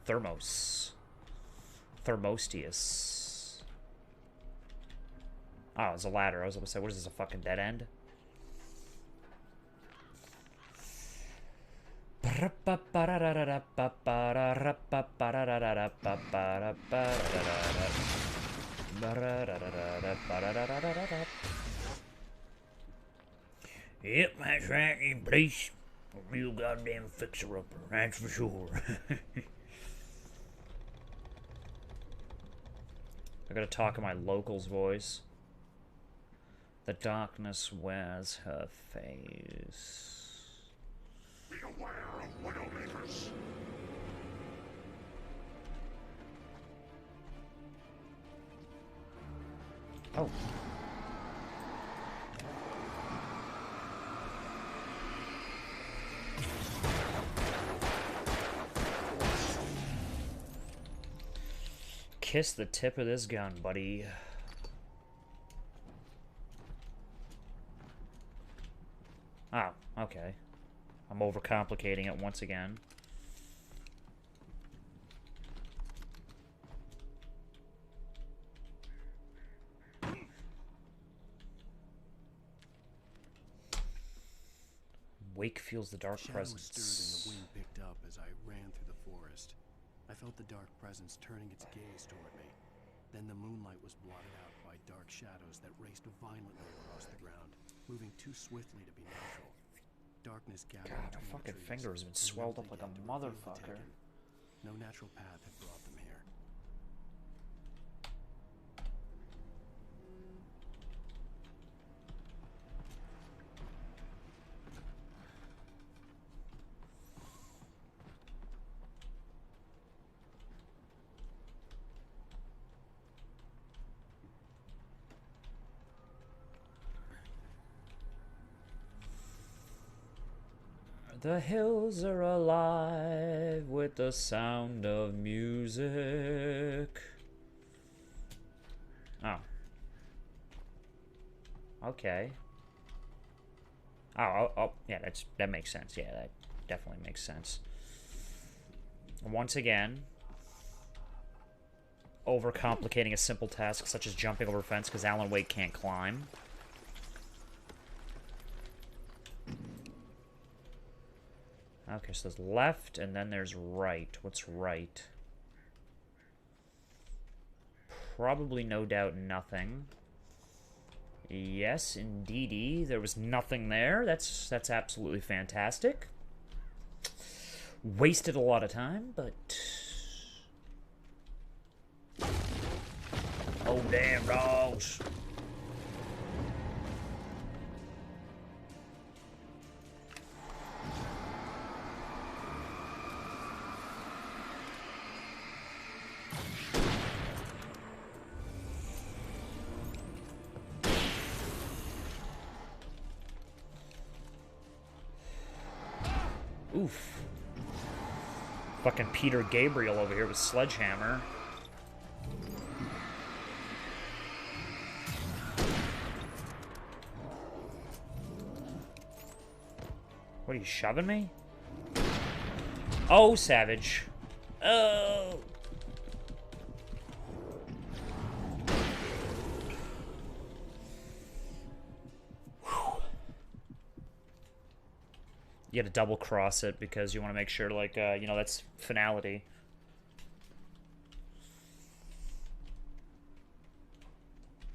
Thermos. Thermostius. Oh, it's a ladder. I was going to say, what is this, a fucking dead end? Yep, that's right, you police. A real goddamn fixer-upper, that's for sure. I gotta talk in my local's voice. The darkness wears her face. Be aware of Widowmakers. Oh. Kiss the tip of this gun, buddy. Oh, okay. I'm overcomplicating it once again. Wake feels the dark presence. Shadows stirred and the wind picked up as I ran through the forest. I felt the dark presence turning its gaze toward me. Then the moonlight was blotted out by dark shadows that raced violently across the ground, moving too swiftly to be natural. Darkness gathered God, my between fucking the trees, finger has been and swelled then up like a began to reveal the motherfucker. taken. No natural path had brought them here. The hills are alive with the sound of music. Oh. Okay. Oh, yeah, that makes sense. Yeah, that definitely makes sense. Once again, overcomplicating a simple task such as jumping over a fence because Alan Wake can't climb. Okay, so there's left, and then there's right. What's right? Probably, no doubt, nothing. Yes, indeedy. There was nothing there. That's absolutely fantastic. Wasted a lot of time, but... Oh, damn, dogs. Oof. Fucking Peter Gabriel over here with Sledgehammer. What, are you shoving me? Oh, savage. Oh! You gotta double cross it because you want to make sure, like, you know, that's finality.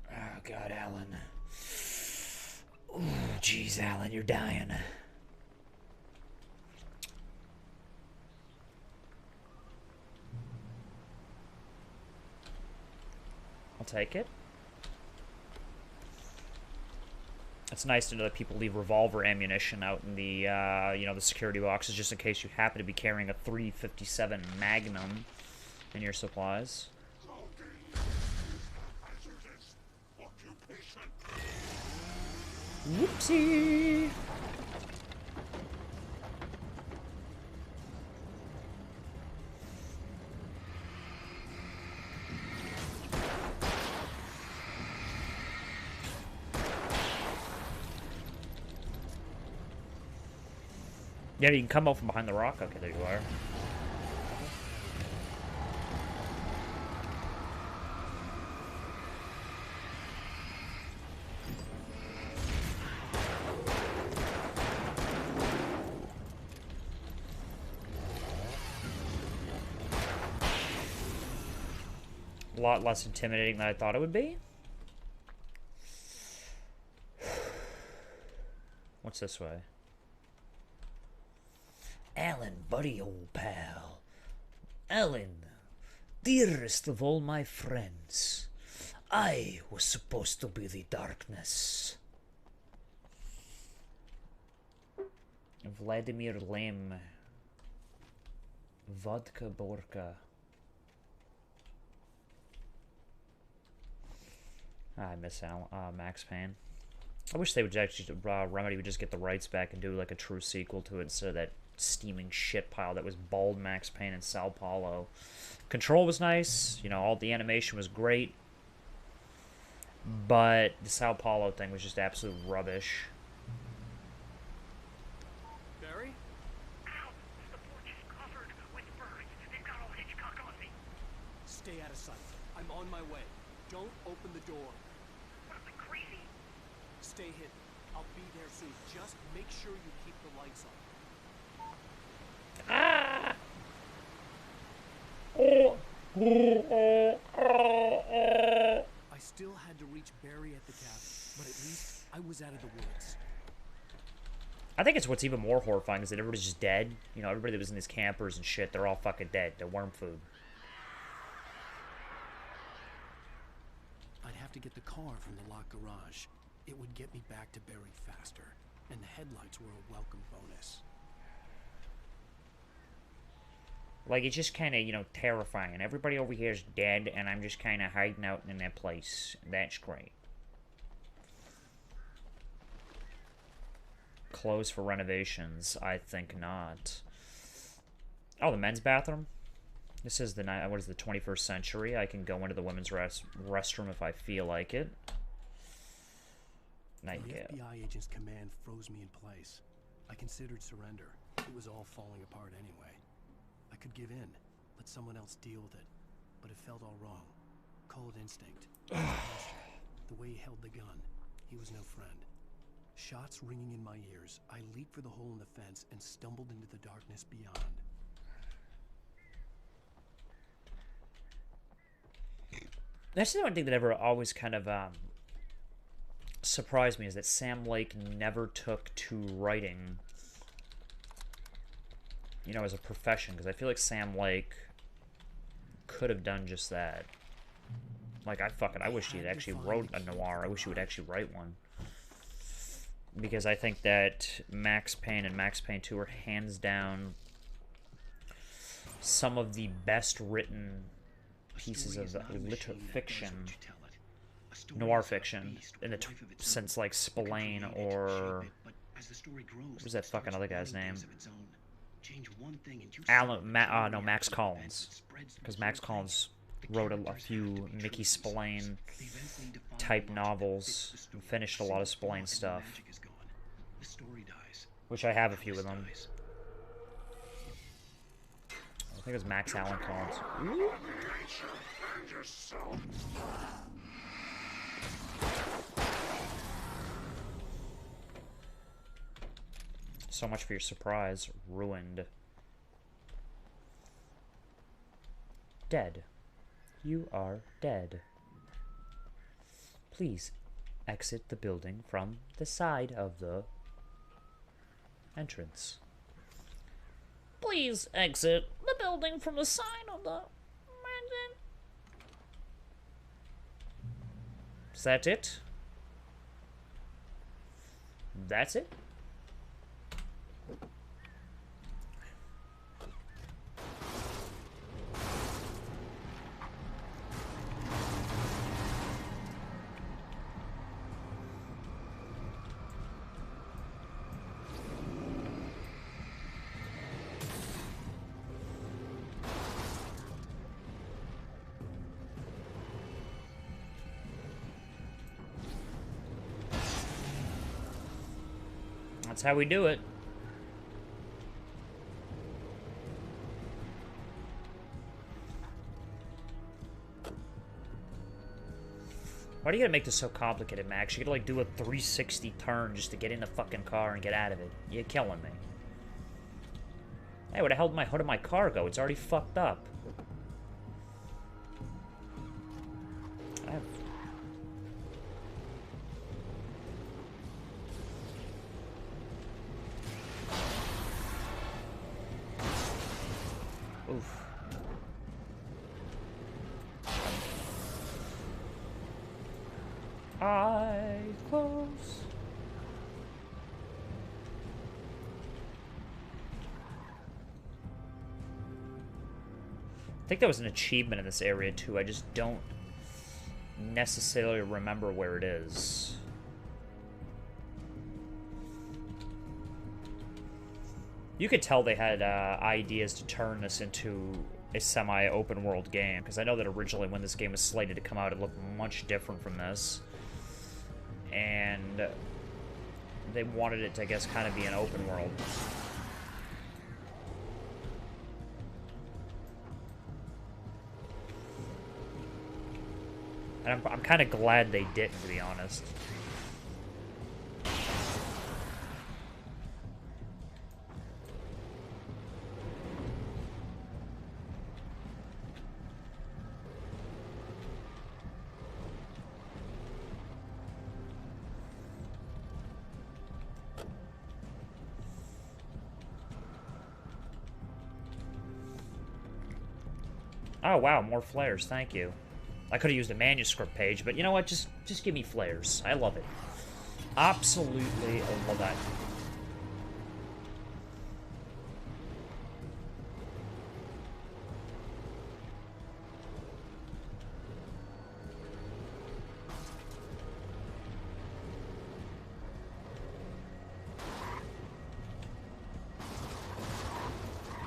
Oh, God, Alan. Ooh, jeez, Alan, you're dying. I'll take it. It's nice to know that people leave revolver ammunition out in the, you know, the security boxes just in case you happen to be carrying a .357 Magnum in your supplies. Whoopsie! Yeah, you can come out from behind the rock. Okay, there you are. A lot less intimidating than I thought it would be. What's this way? Alan, buddy, old pal. Alan, dearest of all my friends. I was supposed to be the darkness. Vladimir Lem. Vodka Borka. I miss Max Payne. I wish they would actually, Remedy would just get the rights back and do like a true sequel to it instead of that steaming shit pile that was bald Max Payne and Sao Paulo. Control was nice, you know, all the animation was great, but the Sao Paulo thing was just absolute rubbish. Barry? Ow! The porch is covered with birds. They've got all Hitchcock on me. Stay out of sight. I'm on my way. Don't open the door. What, am I crazy? Stay hidden. I'll be there soon. Just make sure you keep the lights on. Ah! I still had to reach Barry at the cabin, but at least I was out of the woods. I think it's what's even more horrifying is that everybody's just dead. You know, everybody that was in these campers and shit, they're all fucking dead. They're worm food. I'd have to get the car from the locked garage. It would get me back to Barry faster, and the headlights were a welcome bonus. Like, it's just kind of, you know, terrifying. Everybody over here is dead, and I'm just kind of hiding out in that place. That's great. closed for renovations. I think not. Oh, the men's bathroom? This is the what is the 21st century. I can go into the women's restroom if I feel like it. The FBI agent's command froze me in place. I considered surrender. It was all falling apart anyway. I could give in, let someone else deal with it, but it felt all wrong. Call it instinct. The way he held the gun, he was no friend. Shots ringing in my ears, I leaped for the hole in the fence and stumbled into the darkness beyond. That's the one thing that ever always kind of surprised me is that Sam Lake never took to writing, you know, as a profession, because I feel like Sam Lake could have done just that. Like, I wish he had actually wrote a noir. I wish he would actually write one. Because I think that Max Payne and Max Payne 2 are hands down some of the best written pieces of fiction, noir fiction, in the since like Spillane or what was that fucking other guy's name? Max Collins, because Max Collins wrote a few Mickey Spillane type novels and finished a lot of Spillane stuff, which I have a few of them. I think it was Max Allen Collins. Ooh. So much for your surprise. Ruined. Dead. You are dead. Please exit the building from the side of the entrance. Please exit the building from the side of the entrance. Is that it? That's it? That's how we do it. Why do you gotta make this so complicated, Max? You gotta like do a 360 turn just to get in the fucking car and get out of it. You're killing me. Hey, where the hell did my hood of my car go? It's already fucked up. Oof. Eyes close. I think there was an achievement in this area too. I just don't necessarily remember where it is. You could tell they had ideas to turn this into a semi-open world game, because I know that originally when this game was slated to come out, it looked much different from this. And they wanted it to, I guess, kind of be an open world. And I'm kind of glad they didn't, to be honest. Oh wow, more flares, thank you. I could have used a manuscript page, but you know what? Just give me flares. I love it. Absolutely love that.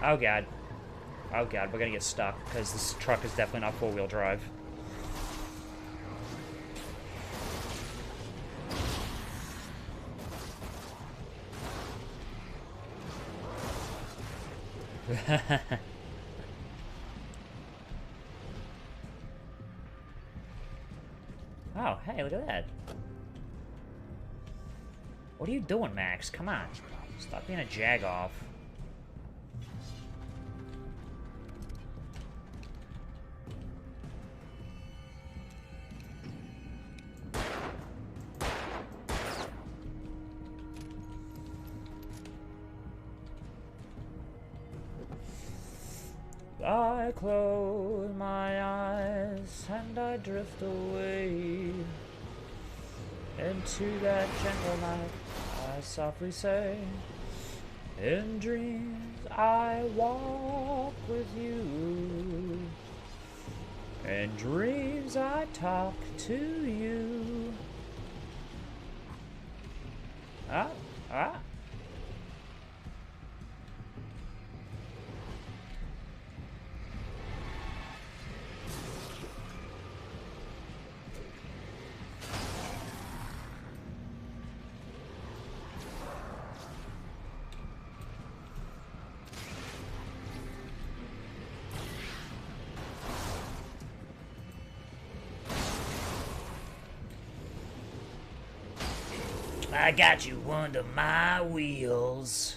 Oh god. Oh god, we're gonna get stuck, because this truck is definitely not four-wheel drive. Oh, hey, look at that. What are you doing, Max? Come on. Stop being a jag-off. I close my eyes and I drift away into that gentle night. I softly say, in dreams I walk with you. In dreams I talk to you. Ah, ah. I got you under my wheels.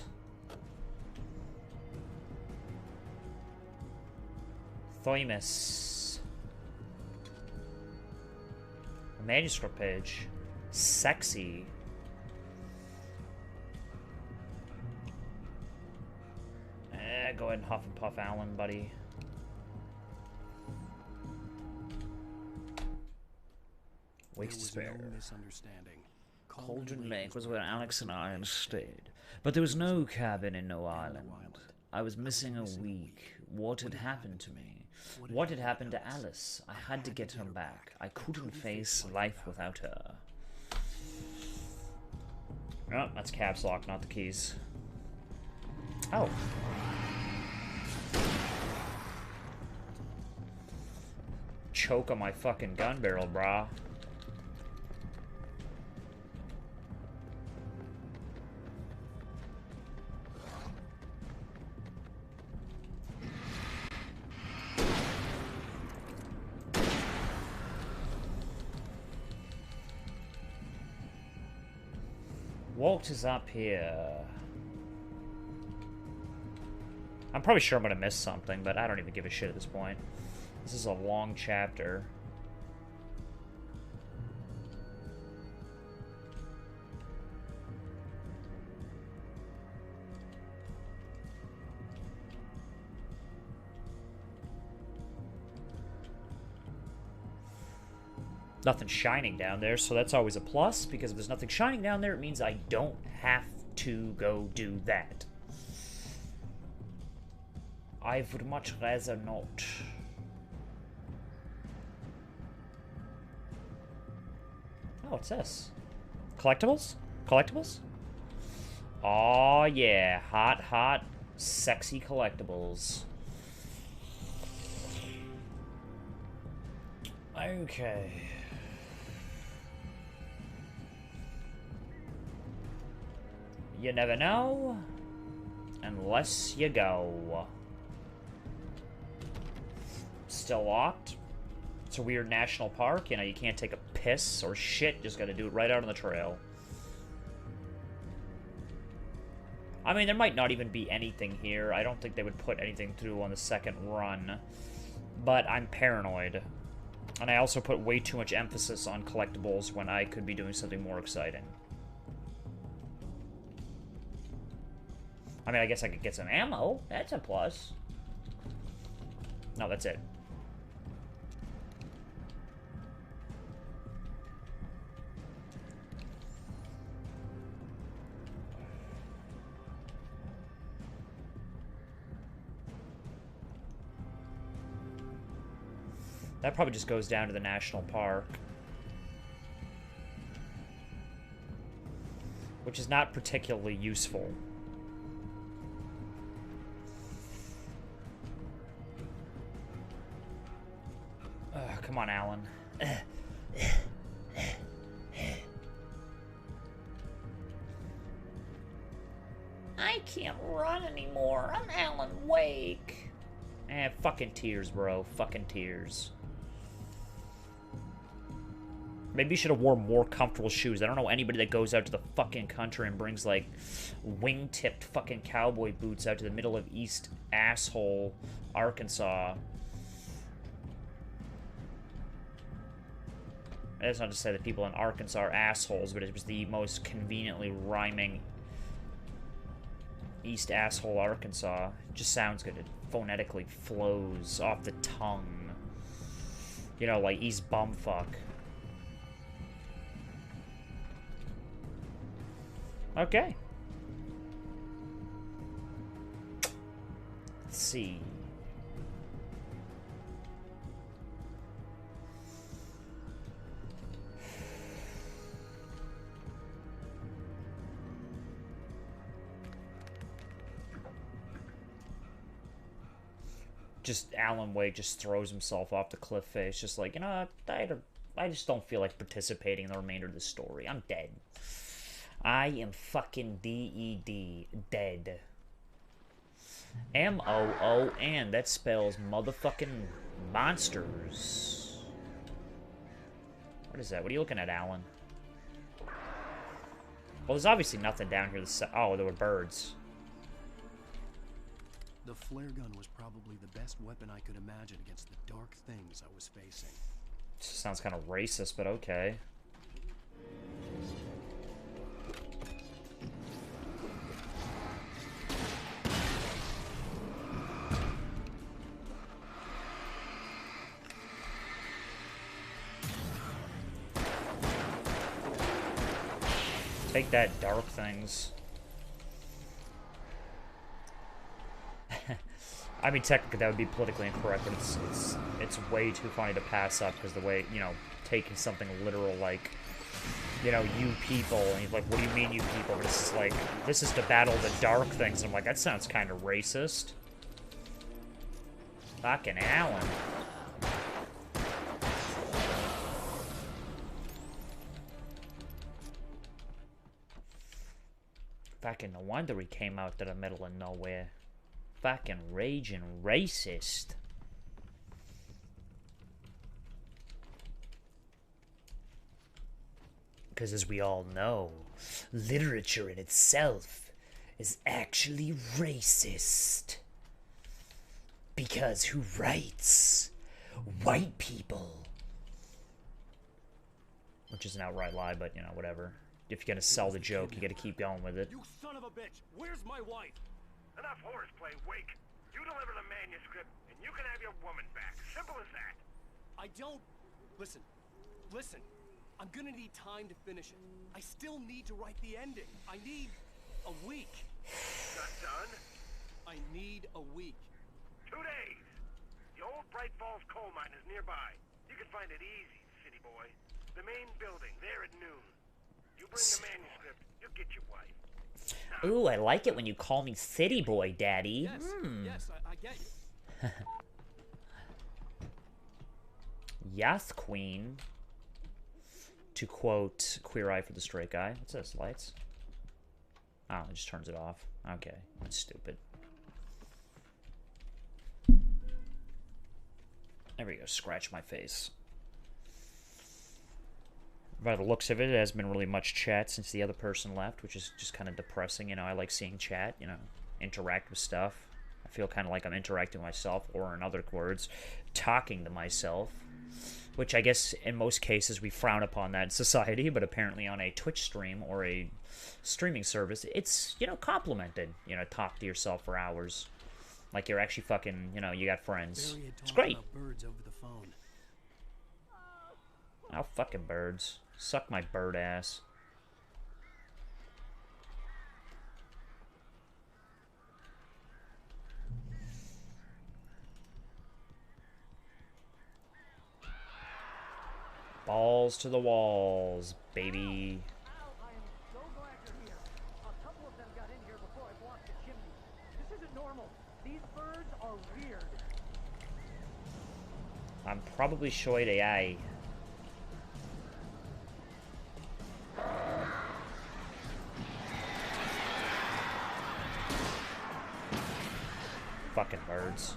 Thymus. A manuscript page. Sexy. Go ahead and huff and puff Alan, buddy. Weeks to spare. No misunderstanding. Cauldron Lake was where Alex and I had stayed. But there was no cabin and no island. I was missing a week. What had happened to me? What had happened to Alice? I had to get her back. I couldn't face life without her. Oh, that's caps lock, not the keys. Oh. Choke on my fucking gun barrel, brah. Walt is up here. I'm probably sure I'm gonna miss something, but I don't even give a shit at this point. This is a long chapter. Nothing shining down there, so that's always a plus, because if there's nothing shining down there, it means I don't have to go do that. I would much rather not. Oh, what's this? Collectibles? Collectibles? Aw, yeah. Hot, hot, sexy collectibles. Okay. You never know, unless you go. Still locked. It's a weird national park. You know, you can't take a piss or shit. Just gotta do it right out on the trail. I mean, there might not even be anything here. I don't think they would put anything through on the second run. But I'm paranoid. And I also put way too much emphasis on collectibles when I could be doing something more exciting. I mean, I guess I could get some ammo. That's a plus. No, that's it. That probably just goes down to the national park. Which is not particularly useful. Come on, Alan. I can't run anymore. I'm Alan Wake. Fucking tears, bro. Fucking tears. Maybe you should have worn more comfortable shoes. I don't know anybody that goes out to the fucking country and brings, like, wing-tipped fucking cowboy boots out to the middle of East asshole Arkansas. That's not to say that people in Arkansas are assholes, but it was the most conveniently rhyming East asshole Arkansas. It just sounds good. It phonetically flows off the tongue. You know, like East bumfuck. Okay. Let's see. Just Alan Wake just throws himself off the cliff face, just like, you know, I just don't feel like participating in the remainder of the story. I'm dead. I am fucking D-E-D, dead. M-O-O-N, that spells motherfucking monsters. What is that? What are you looking at, Alan? Well, there's obviously nothing down here. Oh, there were birds. The flare gun was probably the best weapon I could imagine against the dark things I was facing. Sounds kind of racist, but okay. Take that, dark things. I mean, technically that would be politically incorrect, but it's way too funny to pass up because the way, you know, taking something literal like, you know, you people, and he's like, what do you mean you people? But it's just like, this is to battle the dark things. And I'm like, that sounds kind of racist. Fucking Alan. Fucking no wonder he came out to the middle of nowhere. Fucking raging racist. Because as we all know, literature in itself is actually racist. Because who writes? White people. Which is an outright lie, but you know, whatever. If you're gonna sell the joke, you gotta keep going with it. You son of a bitch! Where's my wife? Enough horseplay, Wake. You deliver the manuscript, and you can have your woman back. Simple as that. I don't... Listen. I'm gonna need time to finish it. I still need to write the ending. I need a week. Not done? I need a week. 2 days. The old Bright Falls coal mine is nearby. You can find it easy, city boy. The main building, there at noon. You bring the manuscript, you'll get your wife. Ooh, I like it when you call me City Boy, Daddy. Yes, I get you. Yes, Queen. To quote Queer Eye for the Straight Guy. What's this? Lights? Oh, it just turns it off. Okay, that's stupid. There we go. Scratch my face. By the looks of it, it hasn't been really much chat since the other person left, which is just kind of depressing. You know, I like seeing chat, you know, interact with stuff. I feel kind of like I'm interacting with myself, or in other words, talking to myself. Which I guess in most cases we frown upon that in society, but apparently on a Twitch stream or a streaming service, it's, you know, complimented. You know, talk to yourself for hours. Like you're actually fucking, you know, you got friends. It's great. Birds over the phone. Oh, fucking birds. Suck my bird ass. Balls to the walls, baby. I am so glad you're here. A couple of them got in here before I blocked the chimney. This isn't normal. These birds are weird. I'm probably short AI. Fucking birds.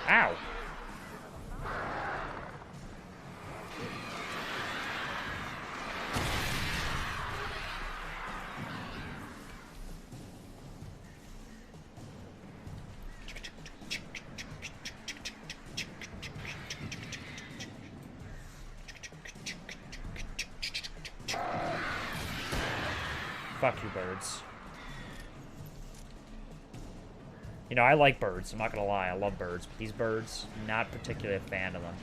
Ow. Fuck you, birds. You know, I like birds. I'm not gonna lie. I love birds. But these birds, not particularly a fan of them.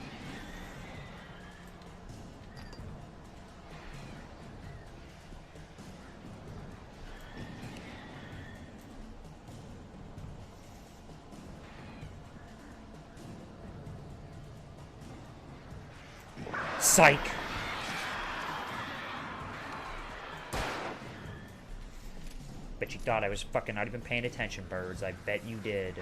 Psych. Bet you thought I was fucking not even paying attention, birds. I bet you did.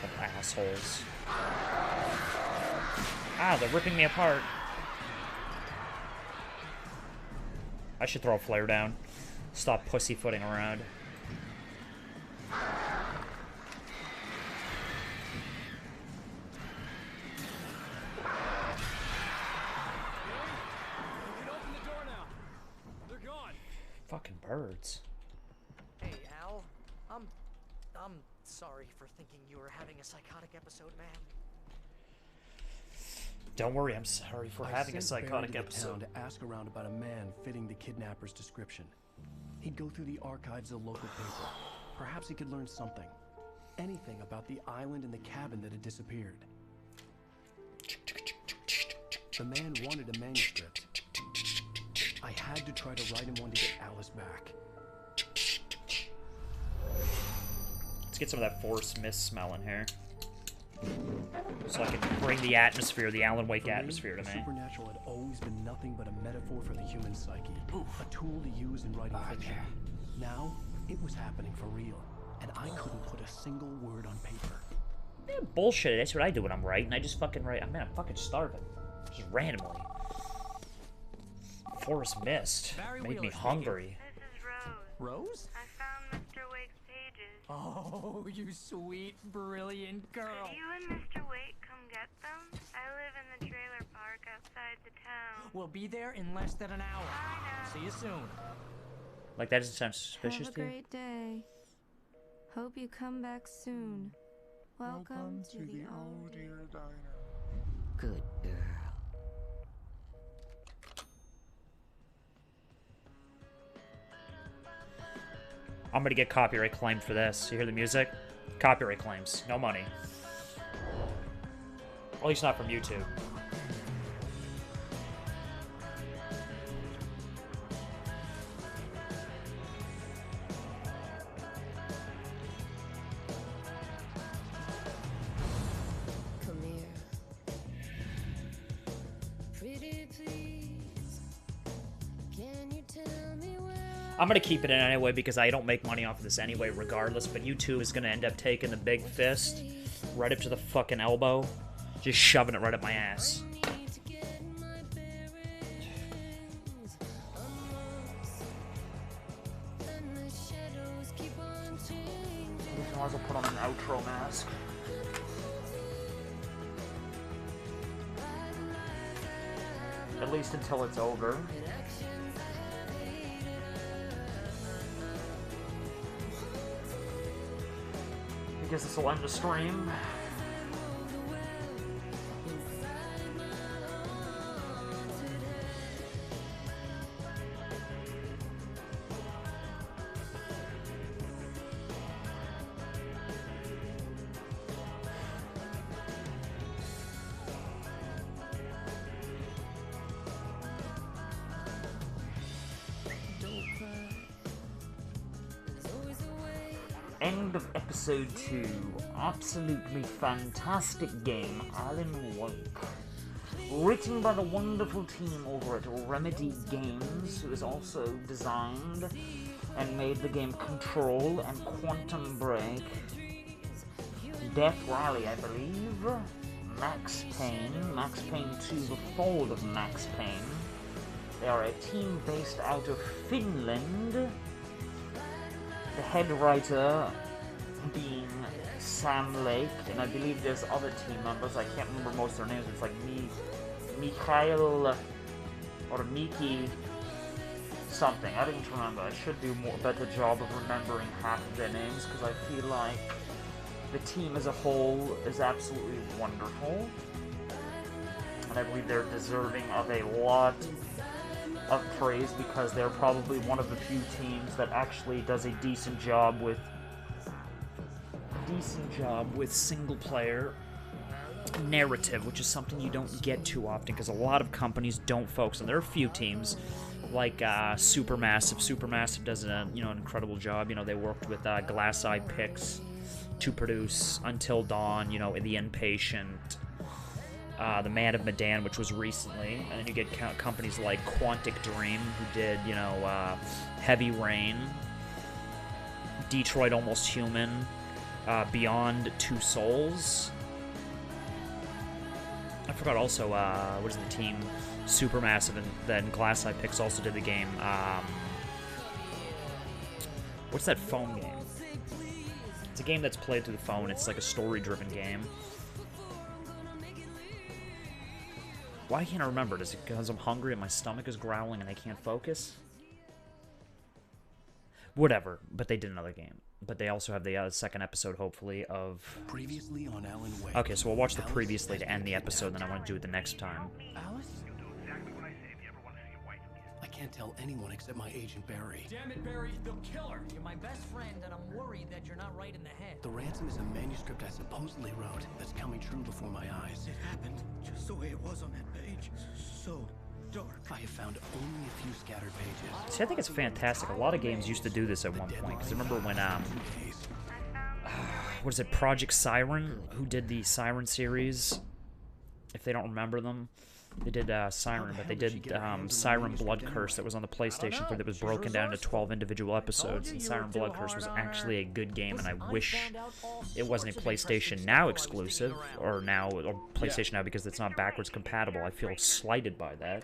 Couple assholes. Ah, they're ripping me apart. I should throw a flare down. Stop pussyfooting around. Fucking birds. Hey, Al. I'm sorry for thinking you were having a psychotic episode, man. Don't worry, I'm sorry for having a psychotic episode. To ask around about a man fitting the kidnapper's description. He'd go through the archives of the local paper. Perhaps he could learn something. Anything about the island and the cabin that had disappeared. The man wanted a manuscript. I had to try to write him one to get Alice back. Let's get some of that forest mist smell in here. So I can bring the atmosphere, the Alan Wake atmosphere to me. Supernatural had always been nothing but a metaphor for the human psyche. A tool to use in writing fiction. Now, it was happening for real. And I couldn't put a single word on paper. Yeah, bullshit. That's what I do when I'm writing. I just fucking write. I'm fucking starving. Just randomly. Forest mist made me hungry. This is Rose. Rose? I found Mr. Wake's pages. Oh, you sweet, brilliant girl. Could you and Mr. Wake come get them? I live in the trailer park outside the town. We'll be there in less than an hour. See you soon. Like, that doesn't sound suspicious to you? Have a great day. Hope you come back soon. Welcome to the Oh Dear Diner. Good girl. I'm gonna get copyright claimed for this. You hear the music? Copyright claims. No money. At least not from YouTube. Come here. Pretty please. Can you tell me where I'm gonna keep it in anyway because I don't make money off of this anyway regardless, but YouTube is gonna end up taking the big fist right up to the fucking elbow, just shoving it right up my ass. I might as well put on an outro mask. At least until it's over. Because this will end the stream. end of episode 2. Absolutely fantastic game, Alan Wake. Written by the wonderful team over at Remedy Games, who has also designed and made the game Control and Quantum Break, Death Rally, I believe, Max Payne 2, The Fall of Max Payne. They are a team based out of Finland. The head writer being Sam Lake, and I believe there's other team members. I can't remember most of their names. It's like Mikhail or Miki something. I don't remember. I should do a better job of remembering half of their names, because I feel like the team as a whole is absolutely wonderful, and I believe they're deserving of a lot of praise, because they're probably one of the few teams that actually does a decent job with single player narrative, which is something you don't get too often, because a lot of companies don't focus on. There are a few teams like Supermassive. Supermassive does an incredible job. They worked with Glass Eye Pix to produce Until Dawn, The Inpatient, The Man of Medan, which was recently, and then you get companies like Quantic Dream, who did, Heavy Rain, Detroit Almost Human, Beyond Two Souls. I forgot also, what is the team? Supermassive, and then Glass Eye Pix also did the game, what's that phone game? It's a game that's played through the phone. It's like a story-driven game. Why can't I remember? Is it because I'm hungry and my stomach is growling and I can't focus? Whatever, but they did another game. But they also have the second episode, hopefully, of... Previously on Alan Wake. Okay, so we'll watch the previously to end the episode, then I want to do it the next time. Alice? I can't tell anyone except my agent Barry. Damn it, Barry, they'll kill her. You're my best friend, and I'm worried that you're not right in the head. The ransom is a manuscript I supposedly wrote that's coming true before my eyes. It happened just the way it was on that page. So dark. I have found only a few scattered pages. See, I think it's fantastic. A lot of games used to do this at one point, because I remember when, what is it, Project Siren, who did the Siren series, if they don't remember them. They did Siren, but they did Siren Blood Curse that was on the PlayStation 3 that was broken down into 12 individual episodes, and Siren Blood Curse was actually a good game, and I wish it wasn't a PlayStation Now exclusive, or PlayStation Now, because it's not backwards compatible. I feel slighted by that.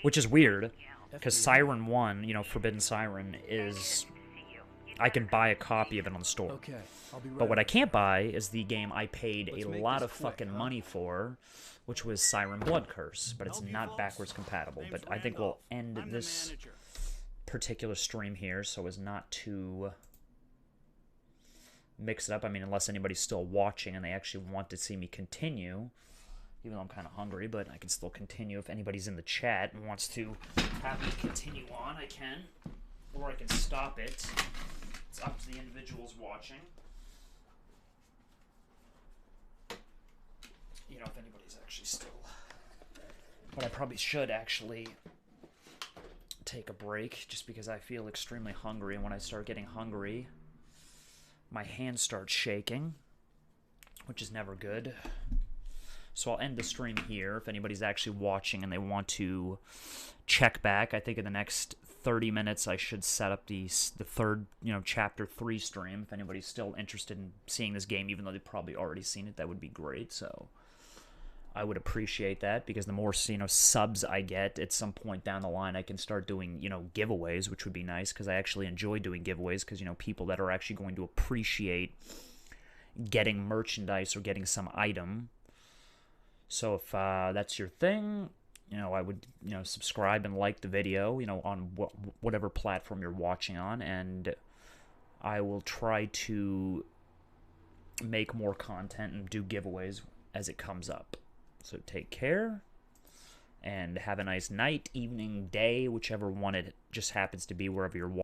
Which is weird, because Siren 1, Forbidden Siren, is... I can buy a copy of it on the store. But what I can't buy is the game I paid a lot of fucking money for, which was Siren Blood Curse, but it's not backwards compatible. But I think we'll end this particular stream here so as not to mix it up. I mean, unless anybody's still watching and they actually want to see me continue, even though I'm kind of hungry, but I can still continue. If anybody's in the chat and wants to have me continue on, I can, or I can stop it. It's up to the individuals watching. If anybody's actually still... But I probably should actually take a break, just because I feel extremely hungry, and when I start getting hungry, my hands start shaking, which is never good. So I'll end the stream here. If anybody's actually watching and they want to check back, I think in the next 30 minutes I should set up the third, chapter 3 stream. If anybody's still interested in seeing this game, even though they've probably already seen it, that would be great. So I would appreciate that, because the more, subs I get at some point down the line, I can start doing, giveaways, which would be nice, because I actually enjoy doing giveaways, because, people that are actually going to appreciate getting merchandise or getting some item. So if that's your thing, I would, subscribe and like the video, on whatever platform you're watching on, and I will try to make more content and do giveaways as it comes up. So take care, and have a nice night, evening, day, whichever one it just happens to be, wherever you're watching.